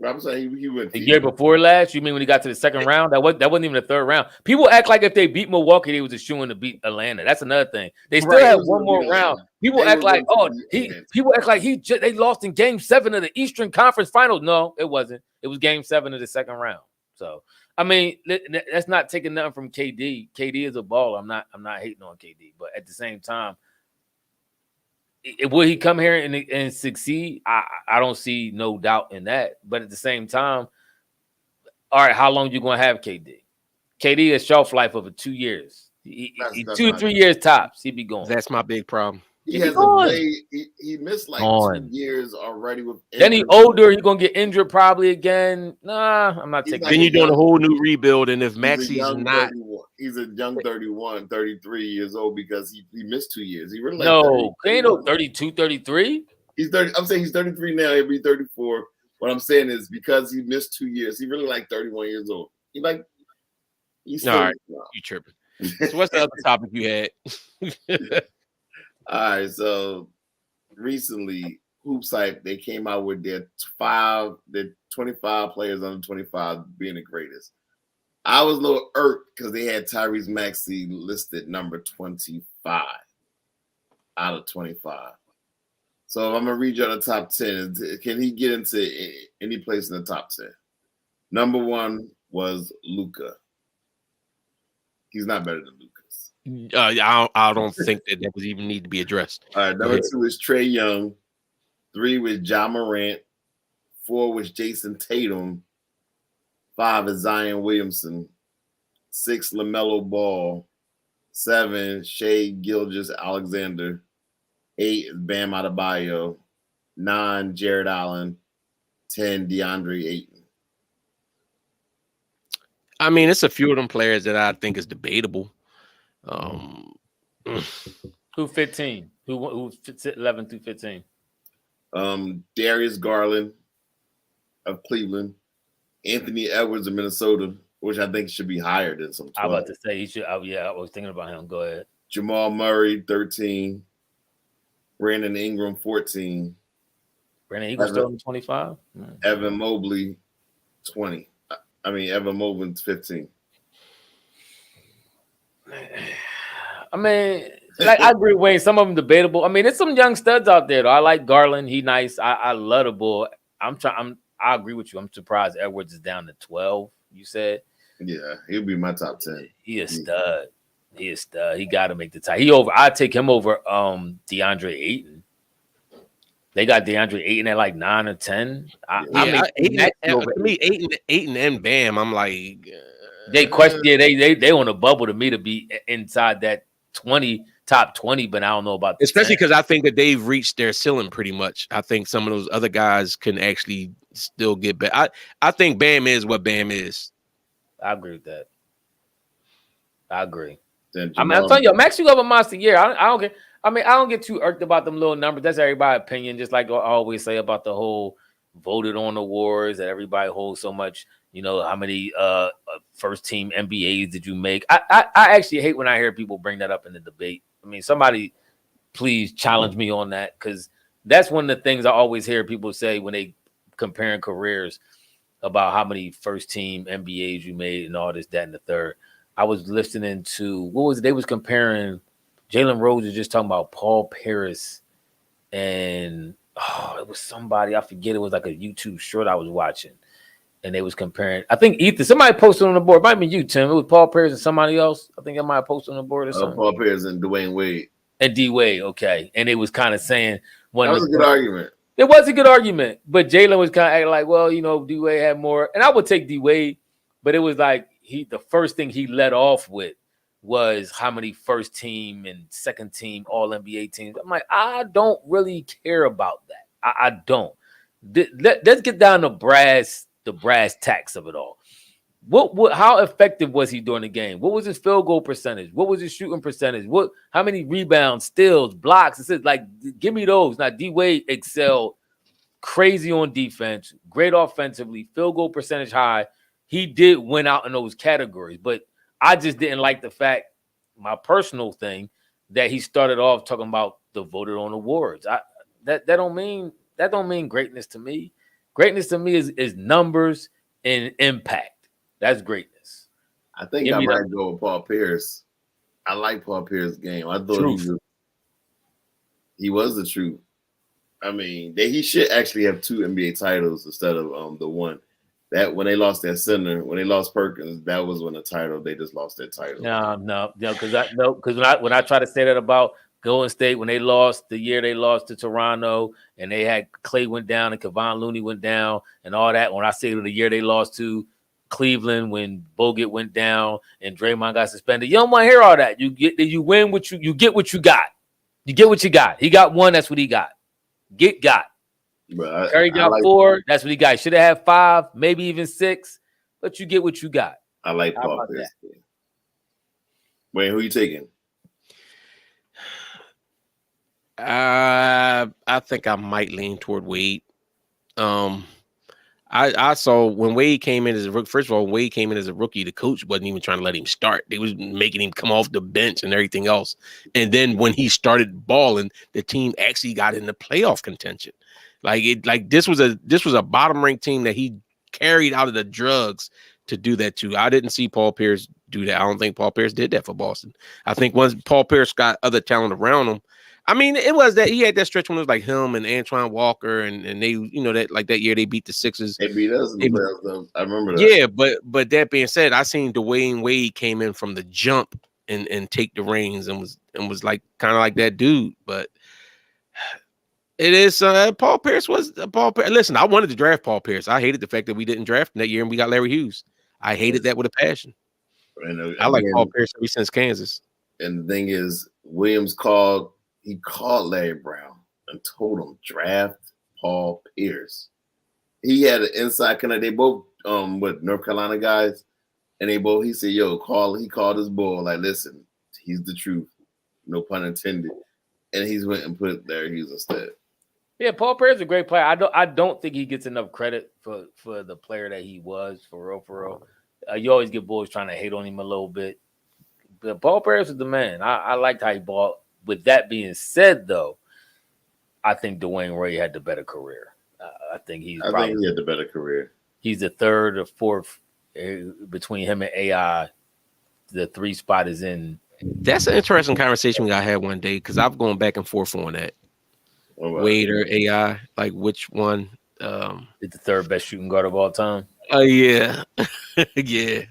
I'm saying he went the year before last. You mean when he got to the second round? That wasn't even the third round. People act like if they beat Milwaukee, they was a shoo-in to beat Atlanta. That's another thing. They still have one more round. People act like they lost in Game 7 of the Eastern Conference Finals. No, it wasn't. It was Game 7 of the second round. So I mean, that's not taking nothing from KD. KD is a baller. I'm not hating on KD, but at the same time. Will he come here and succeed? I don't see no doubt in that. But at the same time, all right, how long you going to have KD? KD is shelf life of 2 years. He 2-3 years tops. He'd be going. That's my big problem. He missed like 2 years already. Then he older. He's going to get injured probably again. Nah, I'm not taking. Then you're doing a whole new rebuild. And if Maxi's not. He's a young 31, 33 years old because he missed 2 years. He really ain't no 32, 33. He's 30. I'm saying he's 33 now. He'll be 34. What I'm saying is because he missed 2 years, he really like 31 years old. He's all right. You tripping. So what's the other topic you had? All right, so recently, Hoops Hype, they came out with their 25 players under 25 being the greatest. I was a little irked because they had Tyrese Maxey listed number 25 out of 25. So I'm gonna read you the top 10. Can he get into any place in the top 10? Number 1 was Luka. He's not better than Lucas. I don't think that would even need to be addressed. All right, number 2 is Trae Young. 3 was Ja Morant. 4 was Jason Tatum. 5 is Zion Williamson. 6 LaMelo Ball. 7 Shea Gilgeous-Alexander. 8 is Bam Adebayo. 9 Jared Allen. 10 DeAndre Ayton. I mean, it's a few of them players that I think is debatable. Who 15? Who 11 through 15? Darius Garland of Cleveland. Anthony Edwards of Minnesota, which I think should be higher than some 12. I was about to say he should. I was thinking about him. Go ahead. Jamal Murray, 13. Brandon Ingram, 14. Brandon Ingram still in 25. Evan Mobley, 20. Evan Mobley, 15. I mean, like I agree, Wayne. Some of them debatable. I mean, there's some young studs out there though. I like Garland. He nice. I love the boy. I agree with you. I'm surprised Edwards is down to 12. You said. Yeah, he'll be my top 10. He a stud. He a stud. He got to make the top. I'd take him over DeAndre Ayton. They got DeAndre Ayton at like 9 or 10. To me, Ayton and Bam, I'm like they question. Yeah, they on a bubble to me to be inside that top 20, but I don't know about especially because I think that they've reached their ceiling pretty much. I think some of those other guys can actually still get better. I think Bam is what Bam is. I agree with that. I agree. I'm telling you, Max, you have a monster year. I don't get. I mean, I don't get too irked about them little numbers. That's everybody's opinion. Just like I always say about the whole voted on awards that everybody holds so much. You know, how many first team NBAs did you make? I actually hate when I hear people bring that up in the debate. I mean, somebody please challenge me on that, because that's one of the things I always hear people say when they comparing careers about how many first team NBAs you made and all this, that, and the third. I was listening to, what was it? They was comparing Jalen Rose was just talking about Paul Pierce and it was somebody, I forget, it was like a YouTube short I was watching. And they was comparing, I think Ethan, somebody posted on the board. It might be you, Tim. It was Paul Pierce and somebody else. I think I might have posted on the board or something. Paul Pierce and Dwayne Wade. And D Wade, okay. And it was kind of saying that was a good argument. It was a good argument, but Jalen was kind of acting like, well, you know, D Wade had more, and I would take D Wade, but it was like the first thing he led off with was how many first team and second team All NBA teams. I'm like, I don't really care about that. I don't. Let's get down to the brass tacks of it all. How effective was he during the game? What was his field goal percentage? What was his shooting percentage? How many rebounds, steals, blocks? It's like, give me those. Now, D Wade excelled crazy on defense, great offensively, field goal percentage high. He did win out in those categories, but I just didn't like the fact, my personal thing, that he started off talking about the voted on awards. That don't mean greatness to me. Greatness to me is numbers and impact. That's greatness. I think I might go with Paul Pierce. I like Paul Pierce's game. I thought he was the truth. I mean, he should actually have 2 NBA titles instead of the one. That when they lost their center, when they lost Perkins, that was when they just lost their title. No, because when I try to say that about Golden State, when they lost the year they lost to Toronto, and they had Clay went down and Kevon Looney went down and all that. When I say the year they lost to Cleveland, when Bogut went down and Draymond got suspended, you don't want to hear all that. You win what you get what you got. You get what you got. He got 1. That's what he got. Curry got 4. That's what he got. Should have had 5, maybe even 6, but you get what you got. I like Paul Pierce. Wait, who you taking? I think I might lean toward Wade. I saw when Wade came in as a rookie. First of all, when Wade came in as a rookie, the coach wasn't even trying to let him start. They was making him come off the bench and everything else. And then when he started balling, the team actually got into playoff contention. Like this was a bottom ranked team that he carried out of the drugs to do that too. I didn't see Paul Pierce do that. I don't think Paul Pierce did that for Boston. I think once Paul Pierce got other talent around him. I mean, it was that he had that stretch when it was like him and Antoine Walker, and they, that like that year they beat the Sixers. They beat us in the playoffs. I remember that. Yeah, but that being said, I seen Dwayne Wade came in from the jump and take the reins and was like kind of like that dude. But it is Paul Pierce was Paul Pierce. Listen, I wanted to draft Paul Pierce. I hated the fact that we didn't draft him that year and we got Larry Hughes. I hated that with a passion. And I like Paul Pierce ever since Kansas. And the thing is, Williams called Larry Brown and told him draft Paul Pierce. He had an inside connect. They both North Carolina guys, and he said, yo, he called his boy, like, listen, he's the truth. No pun intended. And he's went and put Larry Hughes instead. Yeah, Paul Pierce is a great player. I don't think he gets enough credit for the player that he was, for real. You always get boys trying to hate on him a little bit. But Paul Pierce is the man. I liked how he bought. With that being said, though, I think Dwayne Wade had the better career. I think he had the better career. He's the third or fourth between him and AI. The 3 spot is in. That's an interesting conversation we got to have one day because I've gone back and forth on that. Wade or AI, like which one? Is the third best shooting guard of all time? Oh yeah, yeah.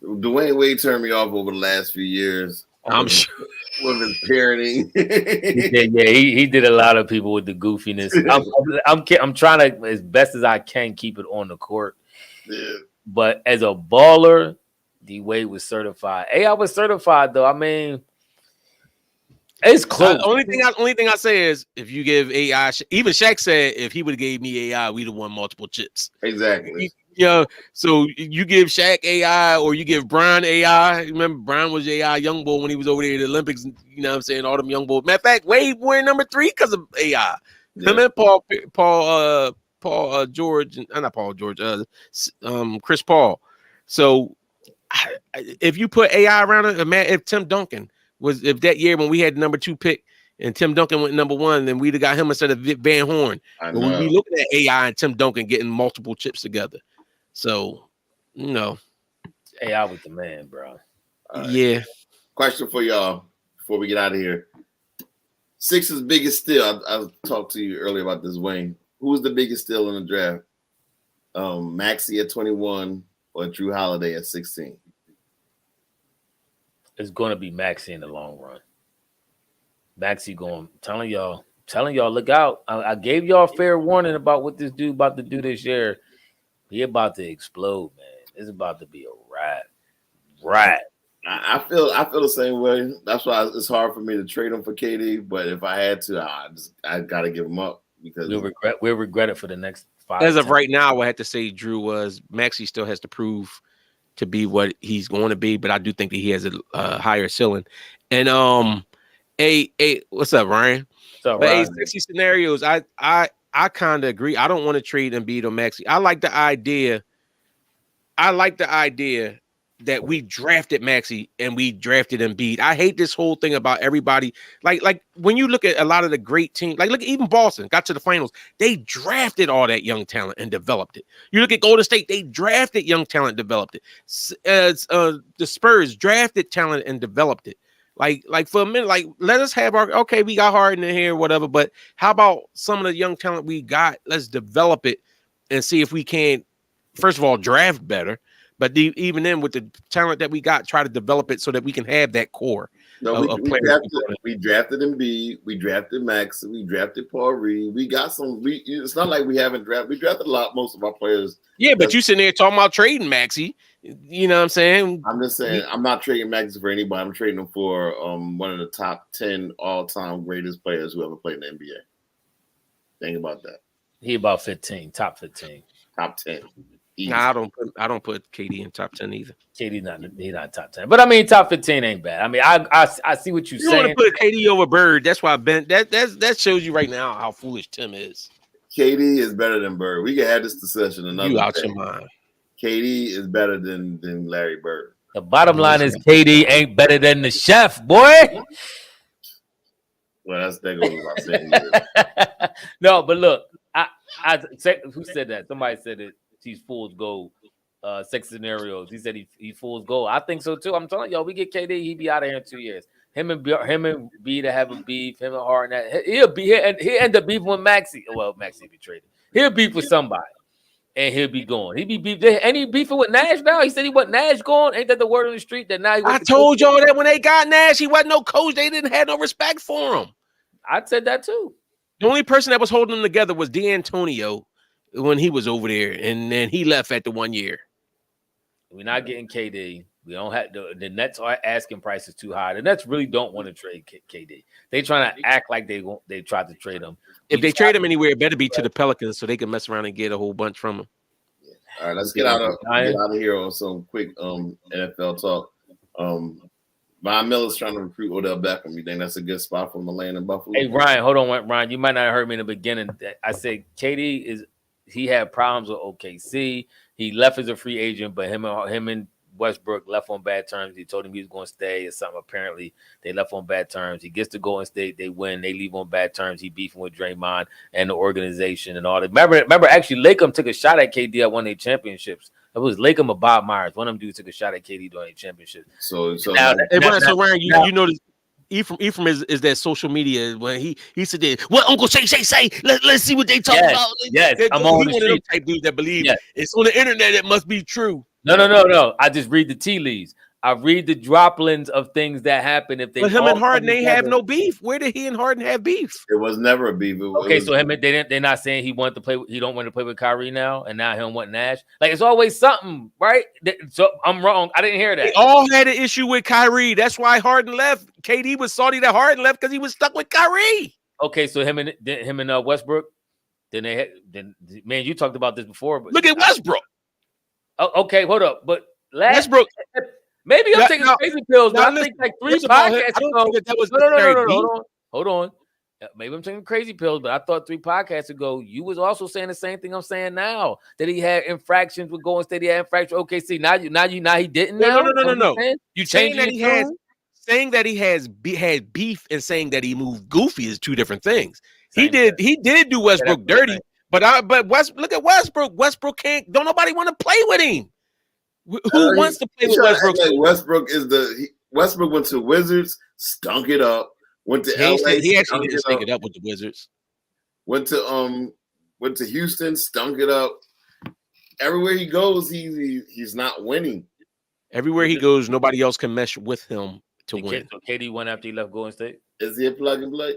Dwayne Wade turned me off over the last few years. I'm sure with his parenting. he did a lot of people with the goofiness. I'm trying to, as best as I can, keep it on the court. Yeah. But as a baller, D Wade was certified. AI was certified though. I mean, it's close. Only thing I say is if you give AI, even Shaq said if he would have gave me AI, we'd have won multiple chips. Exactly. So you give Shaq AI or you give Brian AI. Remember, Brian was AI young bull when he was over there at the Olympics. You know what I'm saying? All them young bulls. Matter of fact, Wade were number 3 because of AI. Yeah. Him and Paul George, not Paul George, Chris Paul. So if you put AI around it, if Tim Duncan if that year when we had the number 2 pick and Tim Duncan went number 1, then we'd have got him instead of Van Horn. We'd be looking at AI and Tim Duncan getting multiple chips together. So, AI was the man, bro. Right. Yeah. Question for y'all before we get out of here. Sixers' biggest steal. I talked to you earlier about this, Wayne. Who was the biggest steal in the draft? Maxey at 21 or Drew Holiday at 16? It's going to be Maxey in the long run. Maxey telling y'all, look out. I gave y'all fair warning about what this dude about to do this year. He about to explode, man. It's about to be a rat. I feel the same way. That's why it's hard for me to trade him for KD. But if I had to, I got to give him up because we'll regret it for the next 5. As of right now, I have to say Drew Maxey still has to prove to be what he's going to be, but I do think that he has a higher ceiling. And what's up, Ryan? What's up, Ryan? 60 scenarios. I kind of agree. I don't want to trade Embiid or Maxey. I like the idea that we drafted Maxey and we drafted Embiid. I hate this whole thing about everybody. Like when you look at a lot of the great teams, like look, even Boston got to the finals. They drafted all that young talent and developed it. You look at Golden State, they drafted young talent, developed it. The Spurs drafted talent and developed it. Like for a minute, like let us have we got Harden in here, whatever. But how about some of the young talent we got? Let's develop it and see if we can, first of all, draft better. But even then, with the talent that we got, try to develop it so that we can have that core. No, we drafted Embiid, we drafted Max, we drafted Paul Reed. We got some. It's not like we haven't drafted. We drafted most of our players. Yeah, but you sitting there talking about trading Maxey. You know what I'm saying? I'm just saying I'm not trading Maxey for anybody. I'm trading him for one of the top 10 all-time greatest players who ever played in the NBA. Think about that. He about 15, top 15, top 10. Nah, I don't put KD in top 10 either. KD he's not top 10, but I mean top 15 ain't bad. I mean I see what you're saying. You want to put KD over Bird? That's why Ben. That shows you right now how foolish Tim is. KD is better than Bird. We can have this discussion another You out day. your mind. KD is better than Larry Bird. The bottom line is KD ain't better than the chef, boy. Well, that goes without saying. No, but look, who said that? Somebody said it. He's fool's gold. Sex scenarios. He said he fool's gold. I think so too. I'm telling y'all, we get KD, he be out of here in 2 years. Him and B to have a beef. Him and Harden, he'll end up beefing with Maxey. Well, Maxey be traded. He'll beef with somebody, and he'll be gone. He be beef. And he beefing with Nash now. He said he want Nash gone. Ain't that the word on the street that now he? I told y'all that when they got Nash, he wasn't no coach. They didn't have no respect for him. I said that too. The only person that was holding them together was D'Antonio when he was over there, and then he left after 1 year. We're not getting KD. We don't have the Nets are asking prices too high. The Nets really don't want to trade KD. They trying to act like they tried to trade him. If they trade him anywhere, it better be to the Pelicans so they can mess around and get a whole bunch from him. All right, let's get out of here on some quick NFL talk. Von Miller's trying to recruit Odell Beckham. You think that's a good spot for him to land in Buffalo? Hey Ryan, hold on, Ryan. You might not have heard me in the beginning. I said KD he had problems with OKC. He left as a free agent, but him and Westbrook left on bad terms. He told him he was going to stay or something. Apparently, they left on bad terms. He gets to Golden State. They win. They leave on bad terms. He beefing with Draymond and the organization and all that. Remember, actually, Lakem took a shot at KD at one of their championships. It was Lakem or Bob Myers. One of them dudes took a shot at KD during a championship. So Ryan, you notice Ephraim is that social media when he said that, what Uncle Shay say? Let's see what they talk about. Yes, I'm on the street. Type dude that believe it's on the internet. It must be true. No. I just read the tea leaves. I read the droplings of things that happen if they. But him and Harden, they have no beef. Where did he and Harden have beef? It was never a beef. They're not saying he wanted to play. He don't want to play with Kyrie now, and now he don't want Nash. Like it's always something, right? So I'm wrong. I didn't hear that. They all had an issue with Kyrie. That's why Harden left. KD was salty that Harden left because he was stuck with Kyrie. Okay, so him and Westbrook. Then man, you talked about this before. But look at Westbrook. Oh, okay, hold up. But Westbrook. Maybe I'm taking crazy pills. But I think like 3 podcasts ago. Hold on. Maybe I'm taking crazy pills, but I thought 3 podcasts ago you was also saying the same thing I'm saying now, that he had infractions with Golden State. He had infractions. Okay, see now he didn't. No. You changing that saying that he had beef and saying that he moved goofy is 2 different things. He did do Westbrook dirty, but look at Westbrook. Westbrook don't nobody want to play with him. Who wants to play with Westbrook? Westbrook went to Wizards, stunk it up. Went to LA. He actually didn't stink it up with the Wizards. Went to Houston, stunk it up. Everywhere he goes, he's not winning. Everywhere he goes, nobody else can mesh with him to win. So KD won after he left Golden State. Is he a plug and play?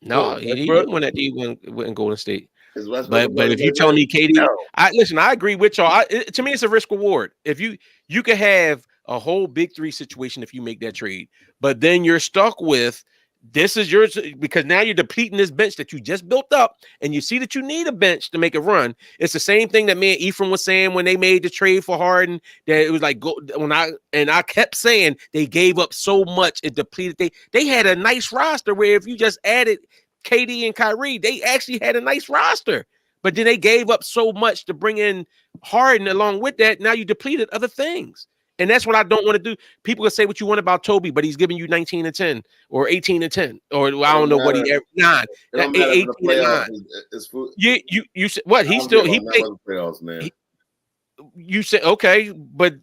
No, he didn't win that. He went in Golden State. But if you tell me KD, I agree with y'all. To me, it's a risk reward. If you could have a whole big 3 situation if you make that trade, but then you're stuck with this is yours because now you're depleting this bench that you just built up, and you see that you need a bench to make it run. It's the same thing that me and Ephraim was saying when they made the trade for Harden. That it was like I kept saying they gave up so much, it depleted. They had a nice roster where if you just added KD and Kyrie, they actually had a nice roster, but then they gave up so much to bring in Harden along with that. Now you depleted other things. And that's what I don't want to do. People can say what you want about Toby, but he's giving you 19 and 10 or 18 and 10, or I don't know what he 9. 18 and 9. You said what? He played playoffs, man. You said okay, but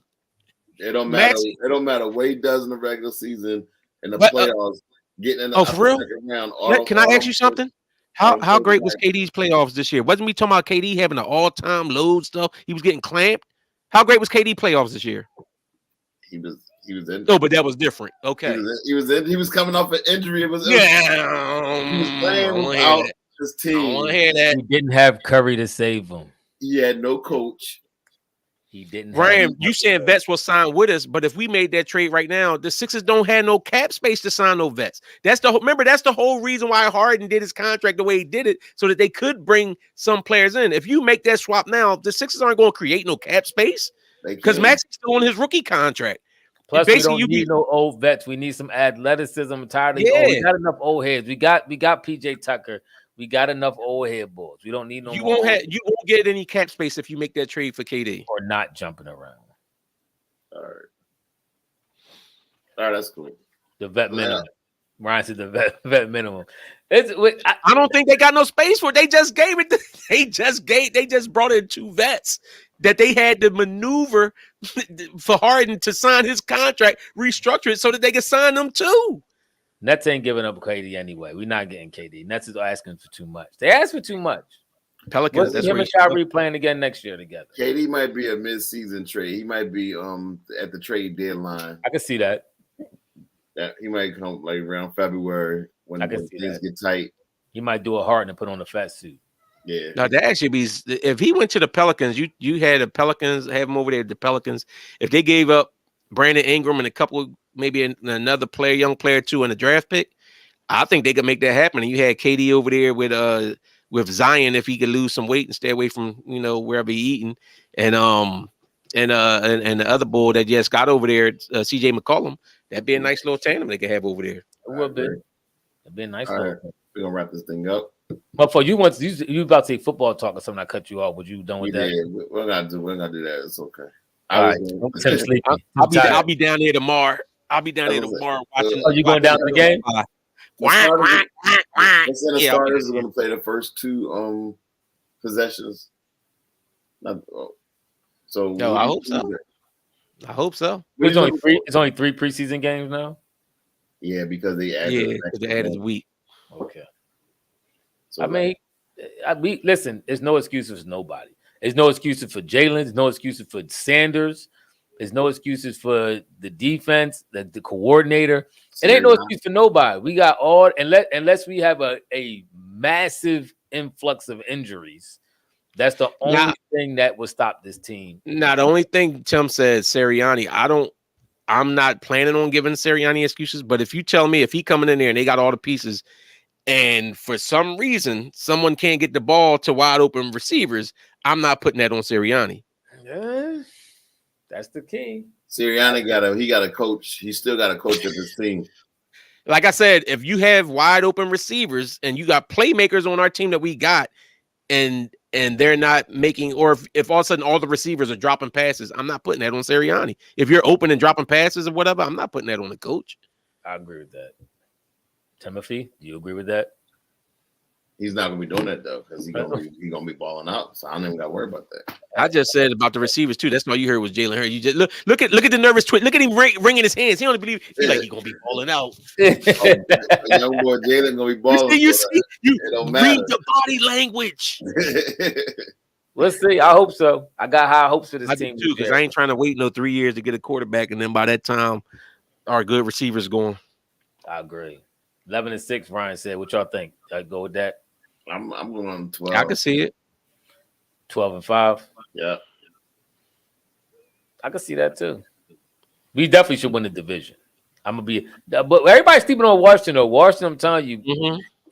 it don't matter. It don't matter what he does in the regular season and the playoffs. Getting in the for real? Round, can I ask you something? How great was KD's playoffs this year? Wasn't we talking about KD having an all-time load stuff? He was getting clamped. How great was KD playoffs this year? He was in. No, but that was different. Okay. He was coming off an injury. He was playing without his team. I want to hear that. He didn't have Curry to save him. He had no coach. He didn't. Graham, you said vets will sign with us, but if we made that trade right now, the Sixers don't have no cap space to sign no vets. That's the whole reason why Harden did his contract the way he did it, so that they could bring some players in. If you make that swap now, the Sixers aren't going to create no cap space because Max is still on his rookie contract. Plus, basically, we don't need no old vets. We need some athleticism. I'm tired of we got enough old heads. We got PJ Tucker. We got enough old head balls. We don't need no You more. you won't get any cap space if you make that trade for KD. Or not jumping around. All right, that's cool. The vet minimum. Ryan said the vet minimum. I don't think they got no space for it. They just gave it. They just brought in 2 vets that they had to maneuver for Harden to sign his contract, restructure it so that they could sign them too. Nets ain't giving up KD anyway. We're not getting KD. Nets is asking for too much. They asked for too much. Pelicans. That's him and Kyrie playing again next year together. KD might be a mid-season trade. He might be at the trade deadline. I can see that. He might come like around February when things get tight. He might do a Harden and put on a fat suit. Yeah. Now that actually be if he went to the Pelicans, you had the Pelicans, have him over there. The Pelicans, if they gave up Brandon Ingram and a couple, maybe another player, young player too, and a draft pick, I think they could make that happen. And you had KD over there with Zion if he could lose some weight and stay away from wherever he eating, and the other bull that just got over there, CJ McCollum. That'd be a nice little tandem they could have over there. It would be. It'd be a nice little. Right. We're gonna wrap this thing up. But for you about to say football talk or something, I cut you off. Was you done with that? Yeah, we're gonna do that. It's okay. All right. I'll be down there tomorrow. Watching. Are you going down to the game? The starters are gonna play the first 2 possessions. So no, I hope so. I hope so. It's only 3 preseason games now. Yeah, because they added a week. Okay. So listen. There's no excuses for nobody. There's no excuses for Jalen. There's no excuses for Sanders. There's no excuses for the defense, the coordinator. It ain't no excuse for nobody. We got all unless we have a massive influx of injuries. That's the only thing that will stop this team. Now, the only thing Tim said, Sirianni, I'm not planning on giving Sirianni excuses, but if you tell me if he coming in there and they got all the pieces and for some reason someone can't get the ball to wide open receivers, I'm not putting that on Sirianni. Yeah, that's the key. Sirianni got a coach. He still got a coach of this team. Like I said, if you have wide open receivers and you got playmakers on our team that we got, and they're not making, or if all of a sudden all the receivers are dropping passes, I'm not putting that on Sirianni. If you're open and dropping passes or whatever, I'm not putting that on the coach. I agree with that. Timothy, do you agree with that? He's not gonna be doing that though, because he's gonna be balling out. So I don't even got to worry about that. I just said about the receivers too. That's all you heard was Jalen Hurts. You just look at the nervous twitch. Look at him wringing his hands. He don't believe he's like he's gonna be balling out. Young boy Jalen gonna be balling. You read the body language. We'll see. I hope so. I got high hopes for this team too, because I ain't trying to wait 3 years to get a quarterback, and then by that time, our good receivers going. I agree. 11-6. Ryan said, "What y'all think? I go with that." I'm going on 12. I can see it. 12-5. Yeah, I can see that too. We definitely should win the division. I'm gonna be, but everybody's sleeping on Washington. Though Washington, I'm telling you,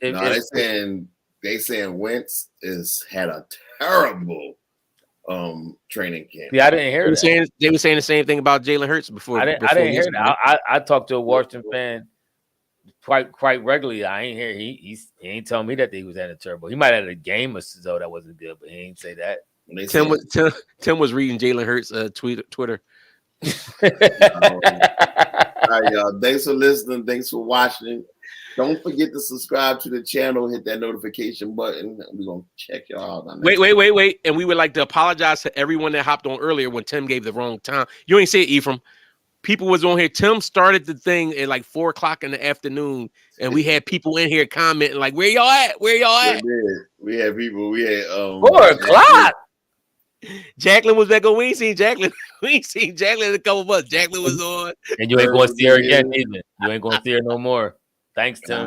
they saying Wentz had a terrible training camp. Yeah, I didn't hear that. They were saying the same thing about Jalen Hurts before. I didn't hear that. I talked to a Washington fan quite regularly. I ain't hear he ain't telling me that he was at a terrible. He might have had a game or so that wasn't good, but he ain't say that. Tim was reading Jalen Hurts Twitter. All right, y'all. Thanks for listening. Thanks for watching. Don't forget to subscribe to the channel. Hit that notification button. We're gonna check y'all out. Wait. And we would like to apologize to everyone that hopped on earlier when Tim gave the wrong time. You ain't say it, Ephraim. People was on here. Tim started the thing at like 4:00 in the afternoon, and we had people in here commenting like, "Where y'all at? Where y'all at?" We had people. We had 4:00. Jacqueline was back on. We ain't seen Jacqueline. We ain't seen Jacqueline in a couple months. Jacqueline was on, and you ain't going to see her again either. You ain't going to see her no more. Thanks, Tim.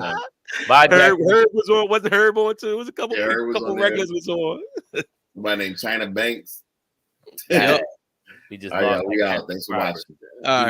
Bye, Jacqueline. Herb was on. Wasn't Herb on too? It was a couple. Couple regulars was on. Somebody named China Banks. Yeah. We just we out. Thanks for watching. All right.